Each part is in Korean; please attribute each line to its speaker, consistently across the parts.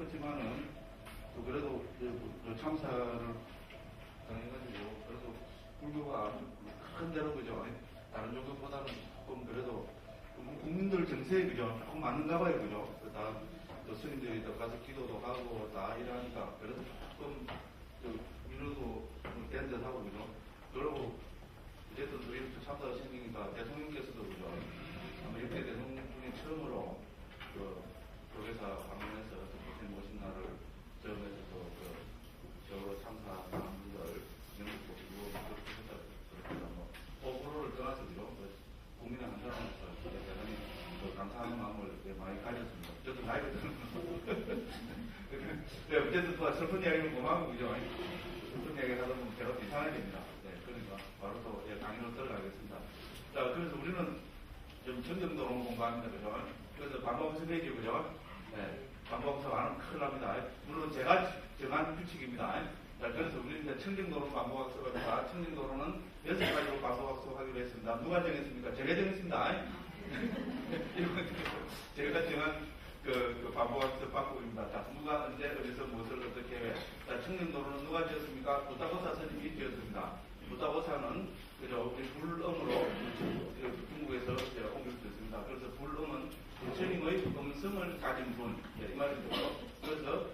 Speaker 1: 그렇지만은 또 그래도 참사를 당해가지고 그래도 불교가 큰 대로 그죠. 다른 종교보다는 조금 그래도 국민들 정세에 그죠. 조금 맞는가 봐요 그죠. 또 스님들이 또 가서 기도도 하고 다 일하니까 그래도 조금 위로도 된 듯하고 그죠. 그리고 어쨌든 또 이렇게 참사가 생기니까 대통령께서도 그죠. 아마 역대 대통령 중에 처음으로 교회사 방문해서 부처님 오신 날을 저음에서 저 참사 사람들 영국 보시고 그렇게 했다. 호불호를 떠나서 그죠. 국민의 한 사람으로서 대단히 감사하는 마음을 많이 가졌습니다. 저도 나이가 드는 네, 어쨌든 또 슬픈 이야기는 고마워 그죠. 슬픈 이야기 하다 보면 제가 이상하게 됩니다. 네, 그러니까 바로 또 강의로 들어가겠습니다. 자, 그래서 우리는 좀 청정도로 공부합니다. 그죠? 그래서 반복해서 얘기죠. 그죠? 네, 반복해서 안 하면 큰일 납니다. 물론 제가 정한 규칙입니다. 자, 그래서 우리는 이제 청정도로 반복학습을 합니다. 청정도로는 6가지로 반복학습 하기로 했습니다. 누가 정했습니까? 제가 정했습니다. 제가 정한 그 반복학습 방법입니다. 자, 누가 언제 어디서 무엇을 어떻게 해. 자, 청정도로는 누가 지었습니까? 부타고사 스님이 지었습니다. 부타고사는 그죠? 불음으로 중국에서 옮겨졌습니다. 그래서 불음은 부처님의 음성을 가진 분, 이 말이죠. 그래서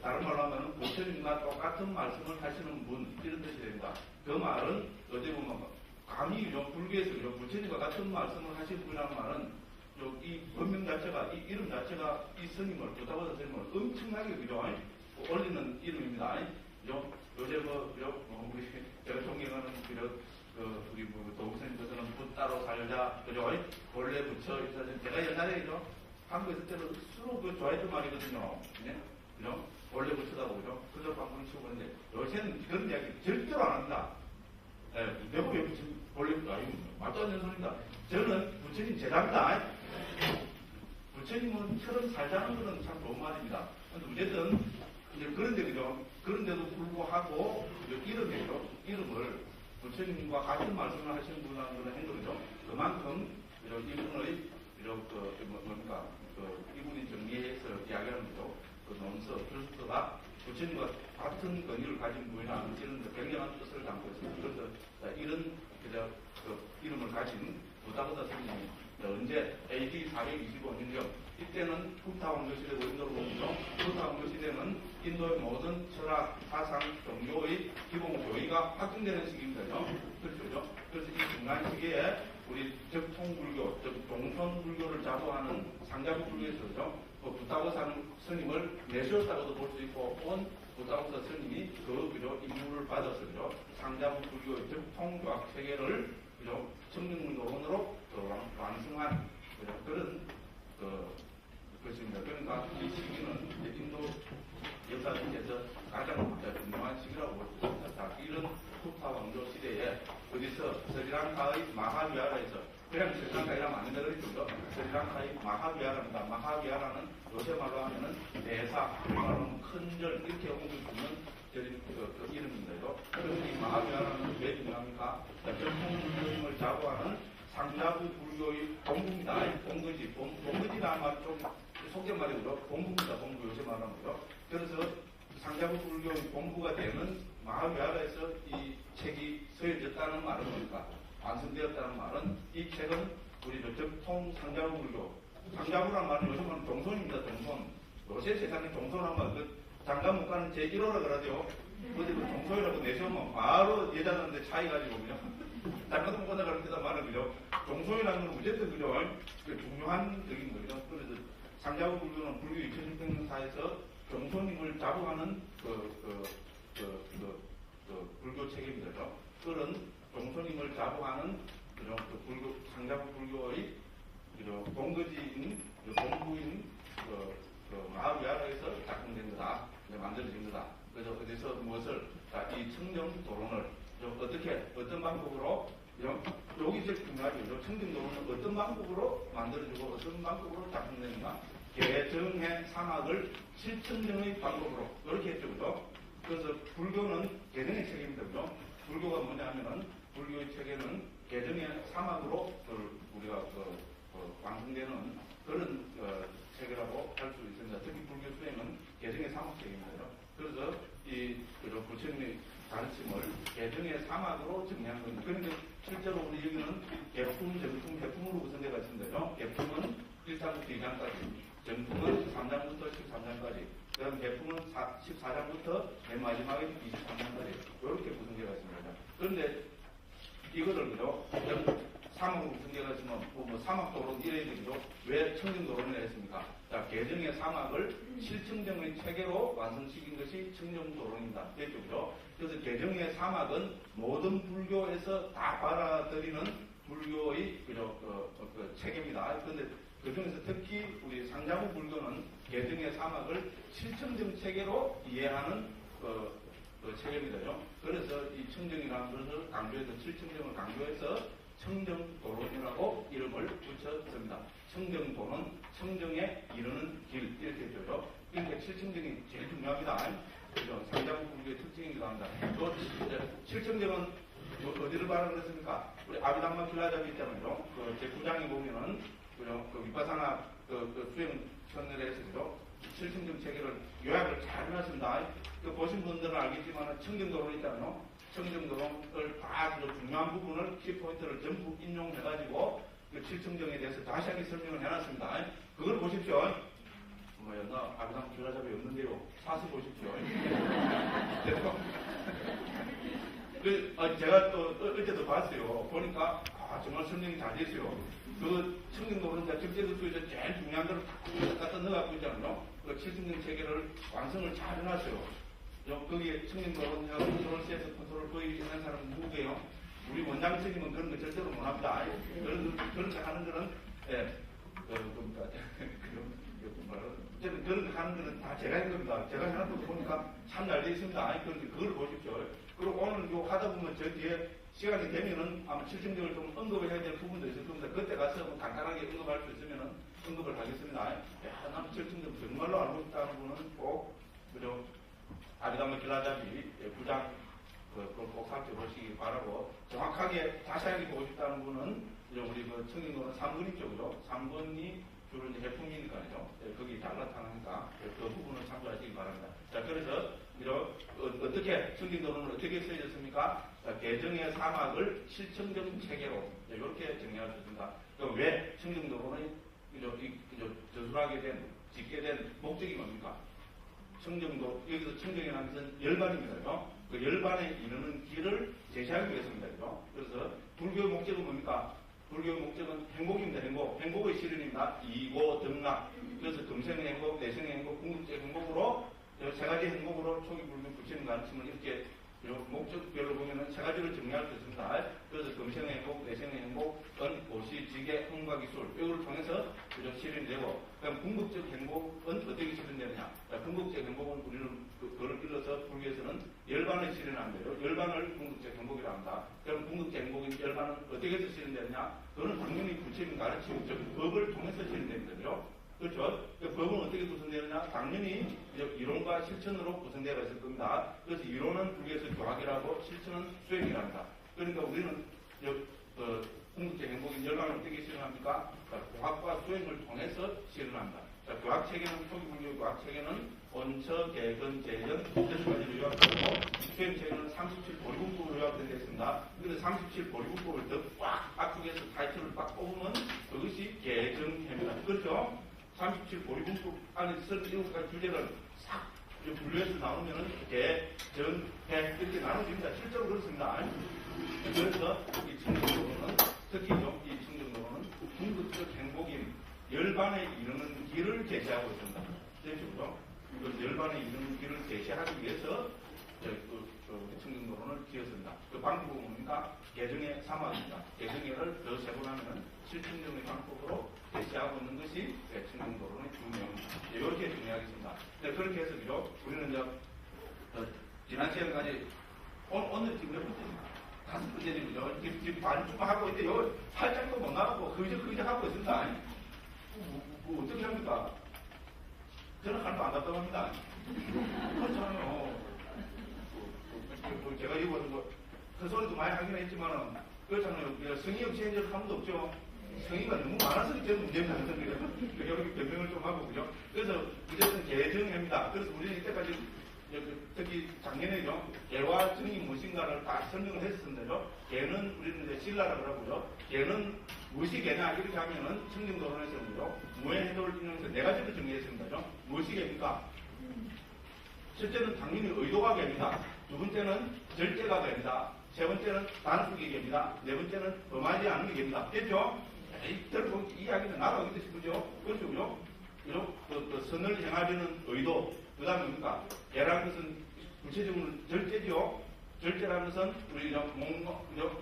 Speaker 1: 다른 말로 하면 부처님과 똑같은 말씀을 하시는 분, 이런 뜻이 됩니다. 그 말은 어떻게 보면 감히 불교에서 부처님과 같은 말씀을 하시는 분이라는 말은 이 법명 자체가, 이 이름 자체가 이 스님을, 부타고사 스님을 엄청나게 그죠? 올리는 이름입니다. 요새 우리 제가 존경하는 우리 도구선님께서는 붓 따로 살자, 그죠? 본래 부처, 제가 옛날에 그죠? 한국에 있을 때는 수로 좋아했던 말이거든요. 네? 그죠? 본래 부처다고, 그죠? 그저 방송을 치고 있는데, 요새는 그런 이야기 절대로 안 합니다. 네, 내가 왜 본래, 말도 안 되는 소리입니다. 저는 부처님 제자입니다. 부처님은 처럼 살자는 것은 참 좋은 말입니다. 근데 어쨌든, 이제 그런데, 그죠? 그런데도 불구하고, 이름을 부처님과 같은 말씀을 하시는 분이라는 걸 한 거죠. 그만큼, 이분의, 이분이 정리해서 이야기하는 거죠. 논서, 필수가 부처님과 같은 권위를 가진 분이라는 이런 굉장한 뜻을 담고 있습니다. 그래서 이런, 이름을 가진 부타고사 스님이 언제 AD 425년경 이때는 후타 왕조 시대고 인도로 보면요. 후타 왕조 시대는 인도의 모든 철학, 사상, 종교의 기본 교의가 확증되는 시기입니다. 그렇죠? 그래서 이 중간 시기에 우리 적통불교, 즉 동선불교를 자부하는 상자부 불교에서죠. 부타고사 스님을 내세웠다고도 볼 수 있고, 온 부타고사 스님이 그죠 임무를 받아서 그죠 상자부 불교의 적통교학 체계를 그죠 청정문도론으로 완성한 그런 것입니다. 그러니까 이 시기는 인도 역사 중에서 가장 중요한 시기라고 볼 수 있습니다. 이런 후타 왕조 시대에 어디서 스리랑카의 마하비하라에서 그냥 스리랑카이라면 안 된다 그랬죠. 스리랑카의 마하비하라입니다. 마하비하라는 요새 말로 하면은 대사, 말로 큰절 이렇게 옮겨주는 이름입니다. 그래서 이 마하비하라는 왜 중요합니까? 전통불교임을 자부하는 상자부 불교의 본부입니다. 본거지. 본거지라는 말 좀 속된 말이고요. 본부입니다. 본부 요새 말하는 거죠. 그래서 상자부 불교의 본부가 되는 마하비하라에서 이 책이 쓰여졌다는 말은 뭡니까? 완성되었다는 말은 이 책은 우리 적통 상자부 불교. 상자부라는 말은 요새 말은 종손입니다. 종손. 요새 세상에 종손한 말, 장가 못 가는 제1호라 그러죠. 어디 종손이라고 내세우면 바로 여자들한테 차이 가지고 그냥 장가도 못 간다 그럽니다. 말은 그죠. 종손이라는 건 어쨌든 그죠. 중요한 적인 거죠. 그래서 상자부 불교는 불교 2600년사에서 종손임을 자부하는 불교 체계입니다. 그런 종손임을 자부하는 불교, 상자부 불교의 본거지인, 본부인 마하비하라에서 작성된 거다. 만들어진 거다. 그래서 어디서 무엇을, 이 청정도론을 어떤 방법으로, 여기 제일 중요하죠. 청정도론은 어떤 방법으로 만들어지고 어떤 방법으로 작성되는가. 개정의 사막을 실천정의 방법으로, 이렇게 했죠. 그죠? 그래서 불교는 개정의 체계입니다. 그죠? 불교가 뭐냐 하면은, 불교의 체계는 개정의 사막으로 우리가 완성되는 그런 체계라고 할 수 있습니다. 특히 불교 수행은 개정의 사막체계입니다. 그래서 이 부처님의 가르침을 개정의 사막으로 정리한 겁니다. 그런데 실제로 우리 여기는 개품, 정품, 해품으로 구성되어 있습니다. 개품은 1장부터 2장까지, 정품은 3장부터 13장까지, 그 다음 개품은 14장부터 맨 마지막에 23장까지 이렇게 구성되어 있습니다. 그런데 이거를 그죠? 사막으로 구성되어 있으면 뭐 사막도론 이래야 되죠. 왜 청정도론을 했습니까? 자, 개정의 사막을 실청정의 체계로 완성시킨 것이 청정도론입니다. 됐죠, 그죠? 그래서 개정의 사막은 모든 불교에서 다 받아들이는 불교의 그 체계입니다. 그런데 그 중에서 특히 우리 상자부 불교는 개정의 사막을 실청정 체계로 이해하는 그 체계입니다. 그래서 이 청정이라는 것을 강조해서 실청정을 강조해서 청정도론이라고 이름을 붙였습니다. 청정도는 청정에 이르는 길 이렇게 했죠. 그러니까 실청정이 제일 중요합니다. 그죠? 상자부 불교의 특징이기도 합니다. 또 실청정은 어디를 말하는 것입니까? 우리 아비담마 길라잡이 있잖아요. 제 9장에 보면은 그 위파사나 수행 천례에서 실청정 체계를 요약을 잘 해놨습니다. 보신 분들은 알겠지만 청정도론 있잖아요. 청정도론을 다 중요한 부분을 키포인트를 전부 인용해가지고 그 실청정에 대해서 자세하게 설명을 해놨습니다. 그걸 보십시오. 나 아비담마 길라잡이 없는데요. 사서 보십시오. 제가 또 어제도 봤어요. 보니까 정말 설명이 잘 됐어요. 그 청정도론 적재도수에서 제일 중요한 거를 다 갖다 넣어갖고 있잖아요. 그 실증적 체계를 완성을 잘 해놨어요. 거기에 청정도론이나 컨트롤C에서 컨트롤 V 있는 사람은 누구예요? 우리 원장님은 그런 거 절대로 못합니다. 그런 거 하는 거는 그런 거 하는 거는 다 제가 한 겁니다. 제가 해놨던 거 보니까 참 잘 되어 있습니다. 그런데 그걸 보십시오. 그리고 오늘 요 하다 보면 저 뒤에 시간이 되면은 아마 실증적을 좀 언급을 해야 될 부분도 있을 겁니다. 그때 가서 뭐 간단하게 언급할 수 있으면은 언급을 하겠습니다. 난 실증적 정말로 알고 있다는 분은 꼭, 그죠? 아비담마 길라잡이 9장 꼭 살펴보시기 바라고, 정확하게 자세하게 보고 싶다는 분은 우리 그 청정도론 3번 있죠, 그죠? 3번이 주로 이제 해품이니까요. 거기 잘 나타나니까 그 부분을 참조하시기 바랍니다. 자, 그래서 어떻게 청정도론은 어떻게 쓰여졌습니까? 자, 개정의 사막을 실청정 체계로 이렇게 정리할 수 있습니다. 왜 청정도론이 저술하게 된, 짓게 된 목적이 뭡니까? 청정도, 여기서 청정이라는 것은 열반입니다. 그 열반에 이르는 길을 제시하기 위해서입니다. 그래서 불교의 목적은 뭡니까? 불교의 목적은 행복입니다. 행복의 실현입니다. 이고 등락. 그래서 금생의 행복, 내생의 행복, 궁극적 행복으로 세 가지 행복으로 초기 불교 부처님 가르침을 이렇게 목적별로 보면은 세 가지를 정리할 수 있습니다. 그래서 금생의 행복, 내생의 행복, 고시, 지계, 흥과 기술 이거를 통해서 실현이 되고, 그럼 궁극적 행복은 어떻게 실현되느냐? 궁극적 행복은 우리는 그걸 빌려서 불교에서는 열반을 실현한대요. 열반을 궁극적 행복이라 합니다. 그럼 궁극적 행복인 열반은 어떻게 해서 실현되느냐? 그거는 당연히 부처님 가르침, 즉 법을 통해서 실현됩니다. 그렇죠? 법은 어떻게 구성되느냐? 당연히 이론과 실천으로 구성되어 있을 겁니다. 그래서 이론은 불교에서 교학이라고, 실천은 수행이랍니다. 그러니까 우리는 궁극적 행복인 열반을 어떻게 실현합니까? 교학과 수행을 통해서 실현합니다. 자, 교학 체계는, 초기 불교 교학 체계는 원처, 개근, 재현, 6가지로 요약하고, 수행 체계는 37 보리분법으로 요약되어 있습니다. 그런데 37 보리분법을 더 꽉 압축해서 타이틀을 딱 뽑으면 그것이 개정해입니다. 그렇죠? 37 보리분법 안에 있을 7가지 주제를 싹 분류해서 나누면은 개정해 이렇게 나눠집니다. 실제로 그렇습니다. 그래서 이 청정도론은, 특히 이 청정도론은 궁극적 행복인 열반에 이르는 길을 제시하고 있습니다. 그렇죠? 그 열반에 이르는 길을 제시하기 위해서 청정도론을 지었습니다. 그 방법은 뭡니까? 개정의 사막입니다. 개정회를 더 세분하면 실청정의 방법으로 제시하고 있는 것이 청정도론의 중요합니다. 이렇게 정리하겠습니다. 그렇게 해서 우리는 지난 시간까지 오늘 지금 몇 번째입니까? 5번째입니다. 지금 반쯤 하고 있는데 요 살짝도 못 나가고 그저 하고 있습니다. 뭐 어떻게 합니까? 저는 하나도 안 답답합니다. 그렇잖아요. 제가 이거 큰 소리도 많이 하긴 했지만은 그렇잖아요. 성의 없이 한 적 한 번도 없죠. 성의가 너무 많아서 이제 문제입니다. 여기 변명을 좀 하고, 그죠? 그래서 어쨌든 개정입니다. 그래서 우리는 이때까지 특히 작년에요, 개와 정이 무엇인가를 다 설명을 했었는데요. 개는 우리는 이제 신라라고 하고요. 개는 무엇이 개냐 이렇게 하면은 청정도론에서는요, 무의 해도를 인용해서 네 가지로 정리했습니다죠. 무엇이 개입니까? 첫째는 당연히 의도가 개입니다. 두 번째는 절제가 개입니다. 세 번째는 단속이 개입니다. 네 번째는 범하지 않는 게 개입니다. 됐죠? 결국 이 이야기는 나도 하기 싶으죠. 그렇죠? 그 선을 행하려는 의도. 그 다음에 뭡니까? 개라는 것은 구체적으로 절제죠. 절제라는 것은 우리 정언하죠.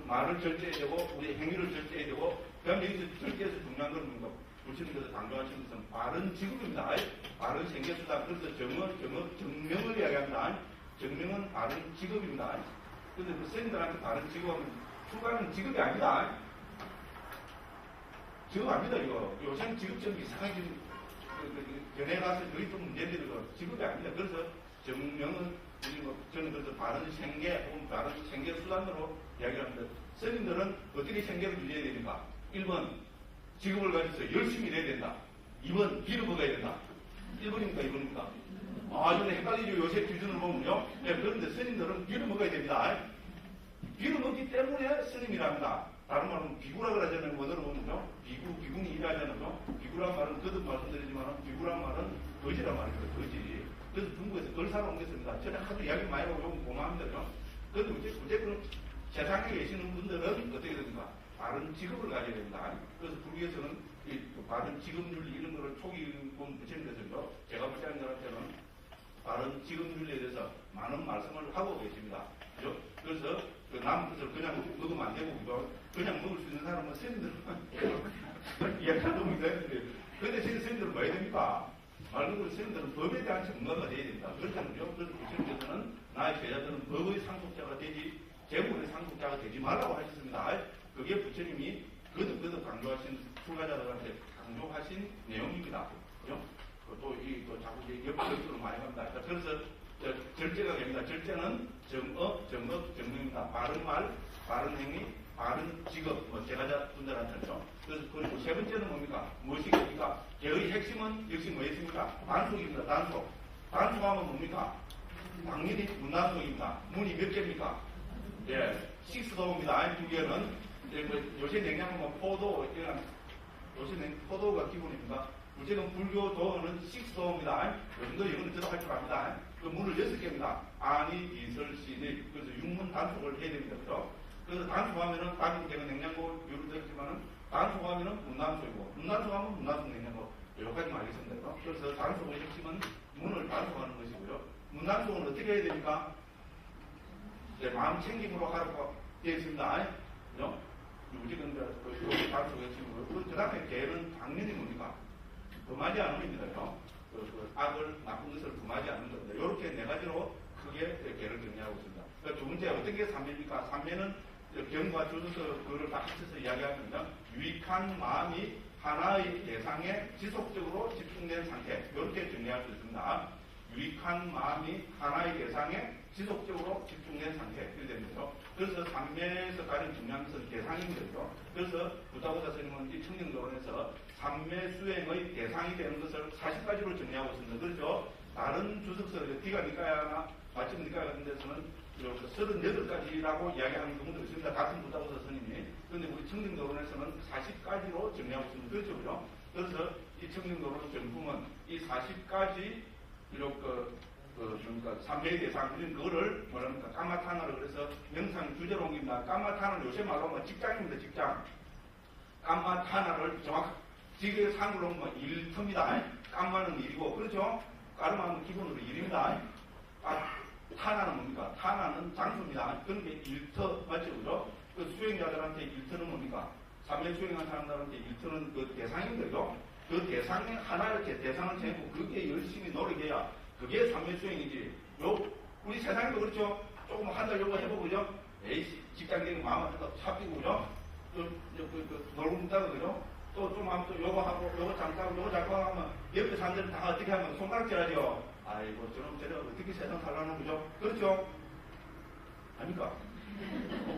Speaker 1: 말을 절제해야 되고, 우리 행위를 절제해야 되고, 그 다음에 여기서 절제에서 중요한 건 뭡니까? 부처님께서 강조하시는 것은 바른 지급입니다. 바른 생계수단. 그래서 정명을 이야기합니다. 정명은 바른 직업입니다. 근데 그 선생님들한테 바른 직업은 추가하는 직업이 아니다. 직업 아닙니다, 이거. 요새는 직업 좀 이상하게 견해 가서 그게 좀 문제들이 직업이 아닙니다. 그래서 정명은 저는 그래서 바른 생계 혹은 바른 생계 수단으로 이야기합니다. 선생님들은 어떻게 생계를 유지해야 됩니까? 1번 직업을 가져서 열심히 일해야 된다. 2번 비를 먹어야 된다. 1번입니까? 2번입니까? 좀 헷갈리죠. 요새 기준을 보면요. 네, 그런데 스님들은 비를 먹어야 됩니다. 비를 먹기 때문에 스님이랍니다. 다른 말은 비구라 그러잖아요. 원어로 보면요. 비군이 일하잖아요. 비구란 말은 거듭 말씀드리지만 비구란 말은 거지란 말이에요. 거지. 그래서 중국에서 을사로 옮겼습니다. 저는 하도 이야기 많이 하고 요금 고마합니다. 그런데 어쨌든 세상에 계시는 분들은 어떻게 됩니까? 바른 직업을 가져야 됩니다. 그래서 불교에서는 이 바른 직업윤리 이런 거를 초기 부처님께서요. 제가 부처님 들한테는 바른 직업윤리에 대해서 많은 말씀을 하고 계십니다. 그죠? 그래서 그 남은 것을 그냥 먹으면 안 되고, 그냥 먹을 수 있는 사람은 스님들은 이야기하는 놈이 되는데, 그런데 스님들은 뭐 해야 됩니까? 말 그대로 스님들은 법에 대한 전문가가 돼야 됩니다. 그렇다면요. 그래서 부처님께서는 나의 제자들은 법의 상속자가 되지, 재물의 상속자가 되지 말라고 하셨습니다. 그게 부처님이 거듭 강조하신 출가자들한테 강조하신 내용입니다. 그죠? 또 자꾸 옆으로 많이 갑니다. 그래서 절제가 됩니다. 절제는 정명입니다. 바른 말, 바른 행위, 바른 직업, 제가자 분들한테죠. 그래서 그리고 세 번째는 뭡니까? 무엇이겠습니까? 개의 핵심은 역시 뭐였습니까? 단속입니다. 단속. 단속하면 뭡니까? 당연히 문단속입니다. 문이 몇 개입니까? 예, 식스도입니다. 두 개는 요새 냉장고 포도 이런 요새 포도가 기본입니다. 우리는 불교도는 식스도입니다. 요즘도 이거는 들어갈 줄 압니다. 그 문을 6개입니다. 아니, 이설, 시니. 그래서 육문 단속을 해야 됩니다. 그죠? 그래서 단속하면은, 다른 제가 냉장고 요로 되었지만은, 단속하면은 문단속이고, 문단속하면 문단속 냉장고. 여기까지만 알겠습니다. 그래서 단속의 핵심은 문을 단속하는 것이고요. 문단속은 어떻게 해야 됩니까? 마음 챙김으로 하라고 되어 있습니다. 그죠? 우리는 그 단속의 핵심이고요. 그 다음에 개는 당연히 뭡니까? 범하지 않는 겁니다. 악을, 나쁜 것을 범하지 않는 겁니다. 이렇게 네 가지로 크게 개를 정리하고 있습니다. 그러니까 두 번째, 어떤 게 삼매입니까? 삼매는 경과 주소서 그거를 다 합쳐서 이야기합니다. 유익한 마음이 하나의 대상에 지속적으로 집중된 상태. 이렇게 정리할 수 있습니다. 유익한 마음이 하나의 대상에 지속적으로 집중된 상태. 이렇게 됩니다. 그래서 삼매에서 가장 중요한 것은 대상입니다. 그래서 부다보사 스님은 이 청정도론에서 삼매 수행의 대상이 되는 것을 40가지로 정리하고 있습니다. 그렇죠? 다른 주석서, 디가 니까야나 마침 니까야 같은 데서는 38가지라고 이야기하는 경우도 있습니다. 같은 부다보사 스님이. 그런데 우리 청정도론에서는 40가지로 정리하고 있습니다. 그렇죠? 그래서 이 청정도론 정품은 이 40가지 그러니까 삼매의 대상, 그거를 뭐랍니까? 까마타나로 그래서 명상 주제로 옮깁니다. 까마타나는 요새 말로 하면 직장입니다. 직장. 까마타나를 지금 상으로 하면 일터입니다. 까마는 일이고, 그렇죠? 까르마는 기본으로 일입니다. 타나는 뭡니까? 타나는 장소입니다. 그런 게 일터, 맞죠? 그죠? 그 수행자들한테 일터는 뭡니까? 삼매 수행한 사람들한테 일터는 그 대상인 거죠. 그 대상에 하나 이렇게 대상을 정하고 그게 열심히 노력해야 그게 삼매 수행이지. 우리 세상에도 그렇죠? 조금 한 달 요거 해보고, 그죠? 에이씨, 직장 되는 마음 같은 거 잡히고, 그죠? 놀고 있다가, 그죠? 또 좀 하면 또 요거 하고, 요거 잠깐, 요거 잠깐 하면 옆에 사람들은 다 어떻게 하면 손가락질 하죠? 아이고, 저는 어떻게 세상 살라는 거죠? 그렇죠? 아닙니까?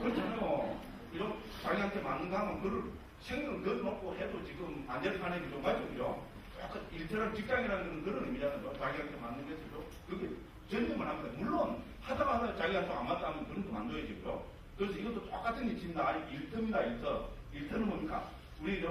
Speaker 1: 그렇잖아요. 그죠? 자기한테 맞는 거 하면 그걸 생명을 걸어놓고 해도 지금 안전판에 좀 맞죠, 그죠? 약간 일처럼 직장이라는 건 그런 의미잖아요. 자기한테 맞는 것이죠. 그게 전념을 합니다. 물론 하다가 자기한테 안 맞다 하면 그런 거 만들어야지, 그죠? 그래서 이것도 똑같은 이치입니다. 일터입니다, 일터. 일터는 뭡니까? 우리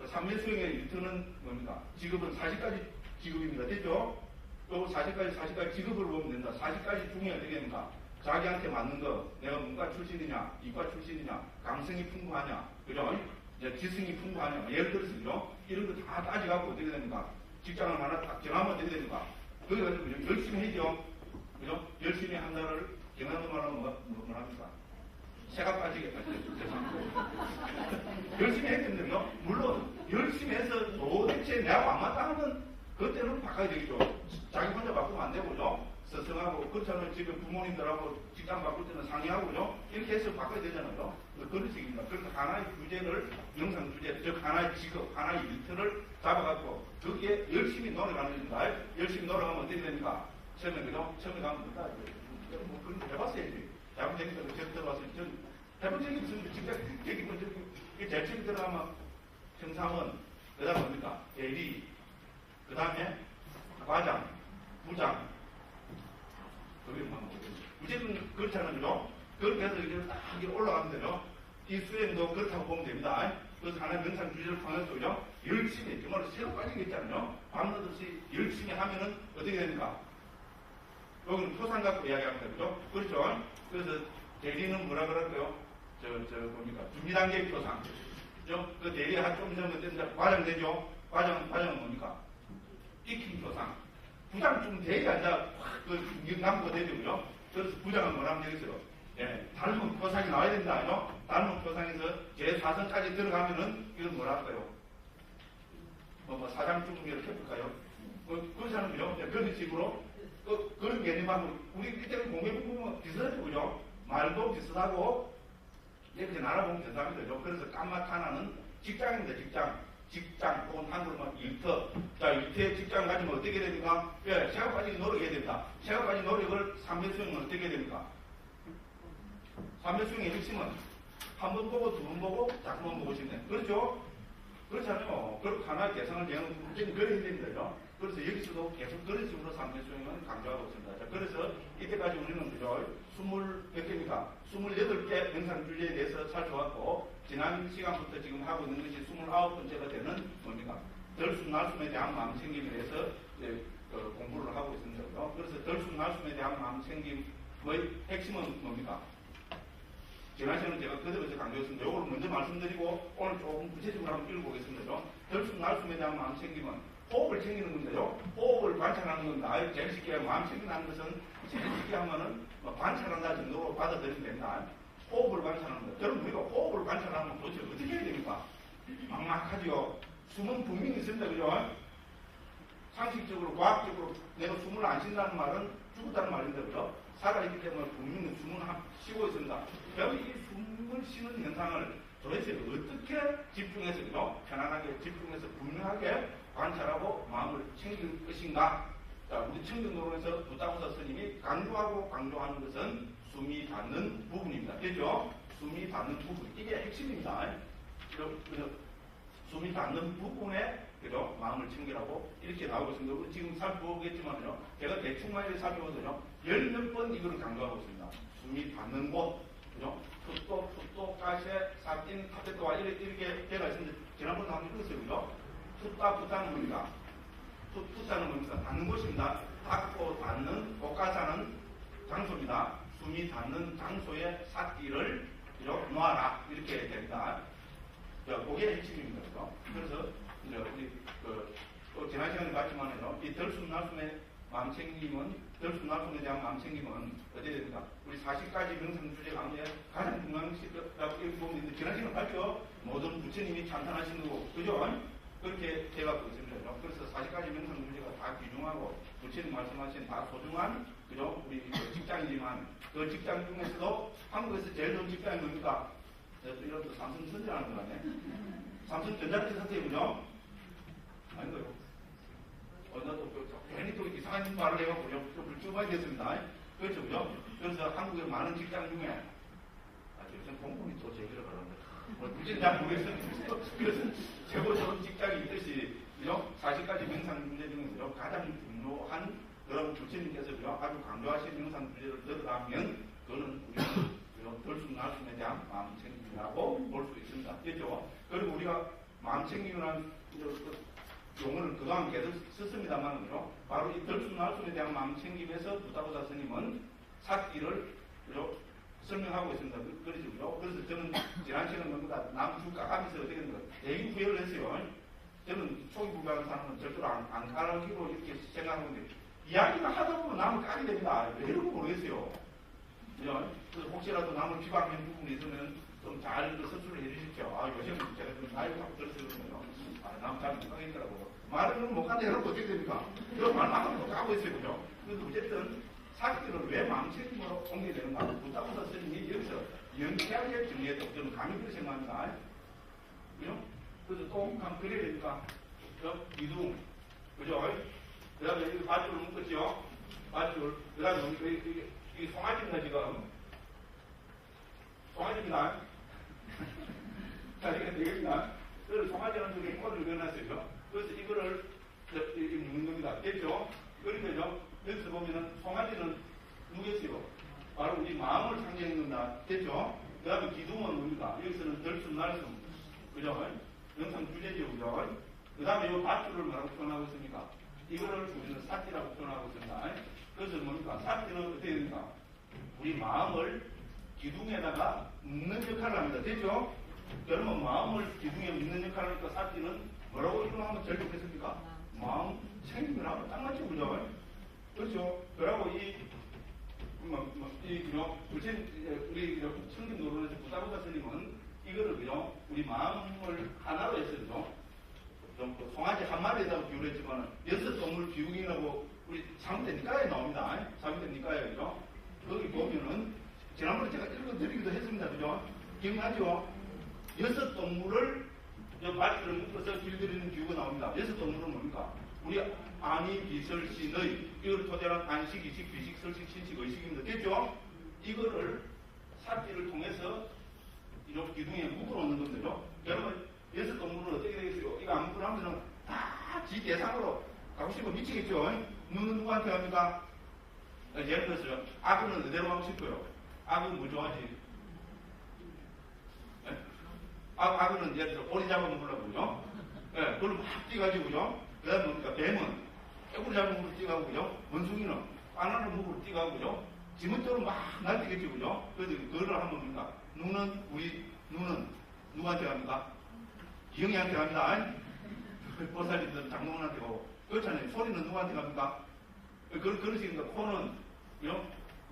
Speaker 1: 삼매수행의 일터는 뭡니까? 직업은 40가지 직업입니다. 됐죠? 또 40가지 직업을 보면 된다. 40가지 중에 어떻게 됩니까? 자기한테 맞는 거, 내가 문과 출신이냐, 이과 출신이냐, 감성이 풍부하냐, 그죠? 이제 지성이 풍부하냐, 예를 들어서, 그죠? 이런 거 다 따져갖고 어떻게 됩니까? 직장을 하나 딱 정하면 어떻게 됩니까? 거기 가서 열심히 해죠. 그죠? 열심히 한다를 경상도 말하면 뭐랍니까? 새가 빠지게 열심히 했겠네요. 물론 열심히 해서 도대체 내가 안 맞다 하면 그때는 바꿔야 되겠죠. 자기 혼자 바꾸면 안 되고죠. 스승하고 그렇잖아요. 집에 부모님들하고 직장 바꿀 때는 상의하고요. 이렇게 해서 바꿔야 되잖아요. 그런 식입니다. 그래서 하나의 주제를 영상 주제, 즉 하나의 직업, 하나의 일터를 잡아갖고 거기에 열심히 노력하는 겁니다. 열심히 노력하면 어떻게 됩니까? 처음에 그죠? 처음에 가면 된다. 뭐 그런 거 해봤어야지. 잘못되니까 제가 들어와서 전 해본 적이 없습니다. 직장 얘기 먼저 제일 처음 들어가면 청사원, 그 다음 뭡니까? 대리, 그 다음에 과장, 부장. 그게 뭐 무조건 그렇잖아요, 그죠? 그렇게 해서 이제 딱 올라가면 되죠. 이 수행도 그렇다고 보면 됩니다. 그래서 하나의 명상 주제를 통해서 그죠? 열심히, 정말 새로 빠진 게 있잖아요. 밤낮없이 열심히 하면은 어떻게 됩니까? 여기는 표상 갖고 이야기합니다, 그죠? 그렇죠? 그래서 대리는 뭐라 그럴까요? 뭡니까? 준비 단계 표상. 그죠? 그 대리 한좀 전에 됐는데 과장 되죠? 과장은 뭡니까? 익힌 표상. 부장 좀 돼야 이제 남고 되죠, 그죠? 그래서 부장은 뭐라면 되겠어요? 예, 닮은 표상이 나와야 된다, 아니요? 닮은 표상에서 제4선까지 들어가면은 이건 뭐랄까요? 사장중급 이렇게 해볼까요? 그렇잖아요, 그죠? 예, 그런 식으로 그런 개념하고 우리 이때는 공개부분은 비슷하죠, 그죠? 말도 비슷하고 이렇게 나눠보면 된답니다, 그죠? 그래서 깜막 하나는 직장입니다, 직장 혹은 한글로 말하면 일터. 자, 일터에 직장 가지면 어떻게 됩니까? 예, 새가 빠지게 노력해야 됩니다. 새가 빠진 노력을 삼매수행은 어떻게 해야 됩니까? 삼매수행의 핵심은 한 번 보고 두 번 보고 자꾸만 보고 싶네. 그렇죠? 그렇잖아요. 그렇게 하나의 대상을 정하는 문제는 그래야 됩니다. 그래서 여기서도 계속 그런 식으로 삼매수행은 강조하고 있습니다. 자, 그래서 이때까지 우리는 그죠? 20몇 개입니까? 28개 명상 주제에 대해서 살펴봤고, 지난 시간부터 지금 하고 있는 것이 29번째가 되는 뭡니까? 덜숨 날숨에 대한 마음챙김에 대해서 공부를 하고 있습니다. 그래서 덜숨 날숨에 대한 마음챙김의 핵심은 뭡니까? 지난 시간은 제가 그대로 강조했습니다. 이걸 먼저 말씀드리고 오늘 조금 구체적으로 한번 읽어보겠습니다. 덜숨 날숨에 대한 마음챙김은 호흡을 챙기는 건데요. 호흡을 관찰하는 겁니다. 제일 쉽게 마음 챙긴다는 것은 제일 쉽게 하면은 관찰한다 정도로 받아들이면 됩니다. 호흡을 관찰하는 것. 여러분, 우리가 호흡을 관찰하면 도대체 어떻게 해야 됩니까? 막막하죠. 숨은 분명히 있습니다. 그죠? 상식적으로, 과학적으로 내가 숨을 안 쉰다는 말은 죽었다는 말인데, 그죠? 살아있기 때문에 분명히 숨은 쉬고 있습니다. 여러분, 이 숨을 쉬는 현상을 도대체 어떻게 집중해서, 그죠? 편안하게 집중해서 분명하게 관찰하고 마음을 챙길 것인가? 자, 우리 청정노론에서 부타무사 스님이 강조하는 것은 숨이 닿는 부분입니다. 됐죠? 숨이 닿는 부분. 이게 핵심입니다. 숨이 닿는 부분에, 그죠? 마음을 챙기라고 이렇게 나오고 있습니다. 우리 지금 살펴보겠지만요. 제가 대충만 이렇게 살펴보거든요. 10몇 번 이거를 강조하고 있습니다. 숨이 닿는 곳. 그죠? 풋도, 가세, 사킨, 타페토와 이렇게 배가 있습니다. 지난번에 한번 읽었어요. 그죠? 풋다는 뭡니까? 풋다는 뭡니까? 닿는 곳입니다. 닿고 닿는, 꽃가사는 장소입니다. 숨이 닿는 장소에 삿기를 놓아라. 이렇게 됩니다. 그게 핵심입니다. 그래서, 우리, 지난 시간에 봤지만요. 이 덜숨 날숨의 마음챙김은, 덜숨 날숨에 대한 마음챙김은 어떻게 됩니까? 우리 40가지 명상 주제 가운데 가장 중요한 것이라고 이렇게 보면 있는데, 지난 시간에 봤죠? 모든 부처님이 찬탄하신 거고, 그죠? 그렇게 돼갖고 있습니다. 그래서 40가지 명상 주제가 다 귀중하고, 부처님 말씀하신 다 소중한, 그죠? 우리 직장이지만, 그 직장 중에서도 한국에서 제일 좋은 직장이 뭡니까? 이런 또 삼성전자라는 거 아니에요? 삼성전자를 선택해 보죠? 아닌가요? 나도 괜히 또 이상한 말을 해갖고 좀 불주먹이 됐습니다. 그렇죠, 그죠? 그래서 한국의 많은 직장 중에 공무원이 또 제기를 하는데 굳이 잘 모르겠어요. 그래서 최고 좋은 직장이 있듯이 사실까지 명상주제 중에서 가장 중요한 여러분 주체님께서 아주 강조하신 명상주제를 들어가면 그거는 들숨날숨에 대한 마음챙김이라고 볼 수 있습니다. 됐죠? 그리고 우리가 마음챙김이라는 용어를 그동안 계속 썼습니다만요. 바로 이 들숨날숨에 대한 마음챙김에서 부타보사 스님은 사기를 설명하고 있습니다. 그러시고요. 그래서 저는 지난 시간에 남주 까가면서 어떻게 된가 대기 구애를 했어요. 저는 초기 불가하는 사람은 절대로 안 까라기로 이렇게 생각하는데 이야기가 하다 보면 남을 까게 됩니다. 왜 이러고 모르겠어요. 그래서 혹시라도 남을 비방하는 부분이 있으면 좀 잘 서술을 해주십시오. 요즘 제가 좀 나이가 하고 들어서 그러면요. 남 잘 못 까겠더라고요. 말은 못 간다 해놓고 어떻게 됩니까? 그런 말만큼 또 까고 있어요. 그죠? 그래서 어쨌든 사기를 왜 마음챙김으로 옮겨야 되는가? 부타보사 스님이 여기서 연쾌하게 정리해도 저는 감히 그렇게 생각합니다. 그죠? 그래서 또 한번 그려야 되니까. 이둥. 그죠? 그 다음에 여기 밧줄을 묶었죠? 밧줄. 그 다음에 이게 송아지입니다, 지금. 송아지입니다. 자, 이게 되겠습니다. 그래서 송아지는 저기 코를 그려놨어요. 그래서 이거를 묶는 겁니다. 됐죠? 그러니까 여기서 보면은 송아지는 누구겠어요? 바로 우리 마음을 상징하는 겁니다. 됐죠? 그 다음에 기둥은 뭡니까? 여기서는 들숨, 날숨. 그죠? 영상 주제죠, 그죠? 그 다음에 이 밧줄을 뭐라고 표현하고 있습니까? 이거를 우리는 사티라고 표현하고 있습니다. 그래서 뭡니까? 사티는 어떻게 됩니까? 우리 마음을 기둥에다가 묶는 역할을 합니다. 됐죠? 그러면 마음을 기둥에 묶는 역할을 하니까 사티는 뭐라고 이름하면 절벽했습니까? 마음 챙김이라고 딱 맞죠, 그죠? 그렇죠? 그러고 우리 청림 노론에서 부타보사 스님은 이거를 우리 마음을 하나로 했어요. 송아지 한 마리에다가 비유했지만 6동물 비유기라고 우리 사무대 니까에 나옵니다. 사무대 니까에 그죠? 거기 보면은 지난번에 제가 읽어드리기도 했습니다. 그죠? 기억나죠? 6동물을 밧줄을 묶어서 길들이는 비유가 나옵니다. 6동물은 뭡니까? 우리 아니, 비설, 신의 이걸 토대로 한 안식, 이식, 비식, 설식, 신식, 의식입니다. 됐죠? 이거를 사티를 통해서 이렇게 기둥에 묶어놓는 건데요. 여러분 6동물은 어떻게 되겠어요? 이거 안 묶어놓으면 다 지 대상으로 가고 싶으면 미치겠죠? 눈은 누구한테 갑니까? 예를 들어서 악은 어디로 가고 싶어요? 악은 뭐 좋아하지? 악은 예를 들어서 오리 잡아먹으려고 그죠? 그걸 막 뛰어가지고요. 그 다음에 뭡니까? 뱀은 깨구리 잡아먹으러 뛰어가고 그죠? 원숭이는 바나나 먹으러 뛰어가고 그죠? 지문적으로 막 날뛰겠죠, 그죠? 그래서 그걸 하면 뭡니까? 눈은 누구한테 갑니까? 기영이한테 갑니다. 보살님들 장로님한테 가고. 그렇잖아요. 소리는 누구한테 갑니까? 그러시니까 코는,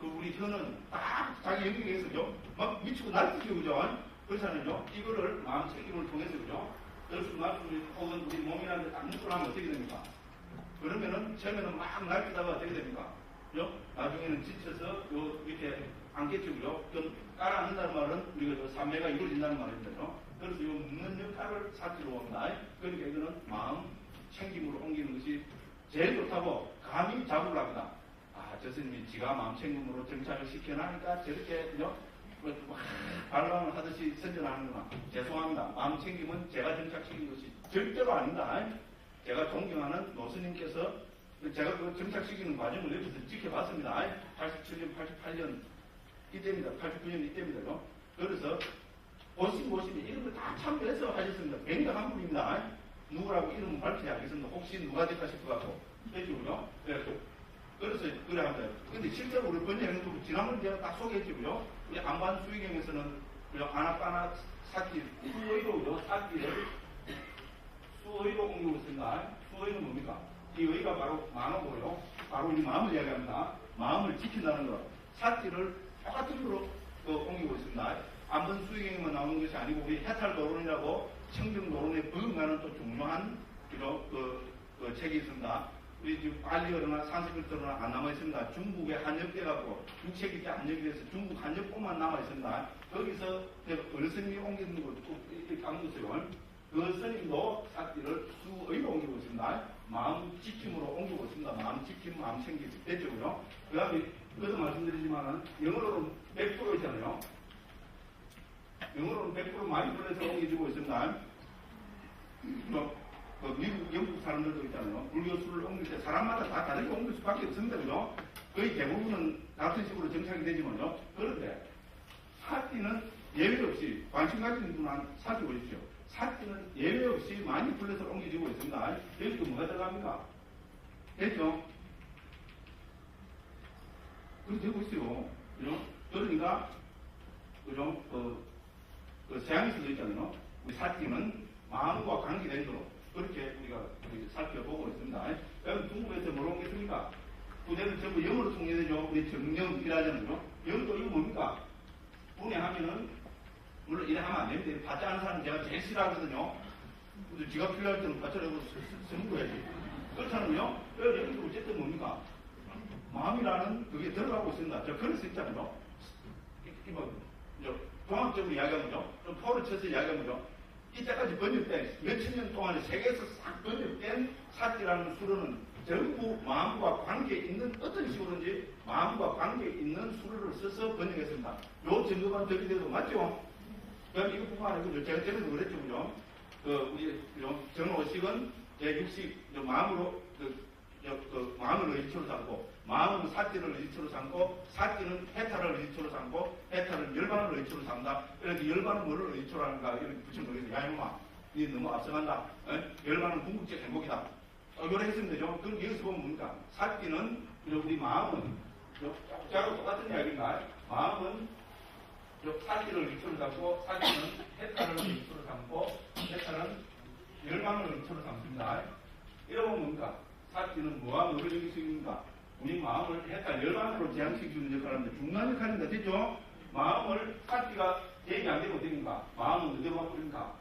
Speaker 1: 우리 혀는 딱 자기 영역에서죠. 막 미치고 날뛰죠, 그죠? 그렇잖아요. 이거를 마음 책임을 통해서, 그죠? 들숨 날숨 혹은 우리 몸이라는 딱 묶으려면 어떻게 됩니까? 그러면은 처음에는 막 날뛰다가 어떻게 됩니까? 그죠? 나중에는 지쳐서 요 밑에 앉겠죠, 그죠? 그럼 깔아앉는다는 말은 우리가 삼매가 이루어진다는 말이죠. 그래서 이 묶는 역할을 사지로 합니다. 그러니까 이거는 마음 챙김으로 옮기는 것이 제일 좋다고 감히 자부를 합니다. 저 스님이 지가 마음 챙김으로 정착을 시켜놔니까 저렇게, 그죠? 발광을 하듯이 선전하는구나. 죄송합니다. 마음 챙김은 제가 정착시킨 것이 절대로 아닙니다. 제가 존경하는 노스님께서 제가 그 정착시키는 과정을 옆에서 지켜봤습니다. 87년, 88년 이때입니다. 89년 이때입니다. 그래서 보시면 이런 걸 다 참여해서 하셨습니다. 굉장한 분입니다. 누구라고 이름은 밝히지 않겠습니다. 혹시 누가 될까 싶어갖고. 그죠? 그래서 그래 합니다. 근데 실제로 우리 번역에도 지난번에 제가 딱 소개했지고요. 우리 안반 수의경에서는 아나빠나 사기, 수의로 사기를 수의로 옮기고 있습니다. 수의는 뭡니까? 이 의가 바로 만호고요. 바로 이 마음을 이야기합니다. 마음을 지킨다는 것. 사기를 똑같은 거로 옮기고 있습니다. 안반 수의경에만 나오는 것이 아니고 우리 해탈도론이라고 청정도론에 버금가는 또 중요한 그 책이 있습니다. 우리 지금 알리어나 산스크리트어나 안 남아 있습니다. 중국에 한역돼갖고 6세기 때 한역이 돼서 중국 한역뿐만 남아 있습니다. 거기서 어느 스님이 옮기는 걸 이렇게 안겼어요. 그 스님도 사기를 수의로 옮기고 있습니다. 마음 지킴으로 옮기고 있습니다. 마음 지킴, 마음 챙김 됐죠고요. 그 다음에 그래서 말씀드리지만은 영어로는 100%잖아요. 영어로는 100% 많이 불러서 옮겨지고 있습니다. 미국, 영국 사람들도 있잖아요. 불교 술을 옮길 때 사람마다 다 다르게 옮길 수밖에 없습니다. 그죠? 거의 대부분은 같은 식으로 정착이 되지만요. 그런데 사띠는 예외 없이 관심 가지는 분만 살펴보십시오. 사띠는 예외 없이 많이 불려서 옮겨지고 있습니다. 여기도 뭐가 들어갑니까? 됐죠? 그렇게 되고 있어요. 그죠? 그러니까, 그죠? 세상에서도 있잖아요. 우리 사띠는 마음과 관계된 대로 그렇게 우리가 살펴보고 있습니다. 여러분 중국에서 뭐라고 했습니까? 그대는 전부 영어로 통일되죠. 우리 정령이라잖아요. 영어도 이거 뭡니까? 분해하면은, 물론 이래 하면 안 됩니다. 받지 않은 사람 제가 제일 싫어하거든요. 근데 지가 필요할 때는 받자라고 쓰는 거야지. 그렇잖아요. 여기도 어쨌든 뭡니까? 마음이라는 그게 들어가고 있습니다. 저 그럴 수 있잖아요. 종합적으로 이야기하면요. 좀 포를 쳐서 이야기하면요. 이때까지 번역된 몇천 년 동안에 세계에서 싹 번역된 사띠라는 수로는 전부 마음과 관계에 있는 어떤 식으로든지 마음과 관계에 있는 수로를 써서 번역했습니다. 요 정도만 들이대도 맞죠? 그럼 이것뿐만 아니고 제가 전에도 그랬죠. 그죠? 우리 정오식은 제60 마음으로 마음을 의지로 삼고 마음은 사띠를 의지로 삼고 사띠는 해탈을 의지로 삼고 해탈은 열반을 의지로 삼다. 이렇게 열반은 뭐를 의지로 하는가 이렇게 붙여놓으겠어요. 야 이놈아 니 너무 앞서간다. 열반은 궁극적 행복이다. 이렇게 했으면 되죠. 그럼 여기서 보면 뭡니까? 사띠는 우리 마음은 자로 똑같은 이야기인가? 마음은 사띠를 의지로 삼고 사띠는 해탈을 의지로 삼고 해탈은 열반을 의지로 삼습니다. 이러면 뭡니까? 사띠는 뭐와 뭐를 이길 수 있습니까? 우리 마음을 해탈 열반으로 제한시키는 역할을 하는데 중요한 역할인데 됐죠? 마음을 사띠가 제입이 안 되면 어떻습니까? 마음은 어디로 가버립니까?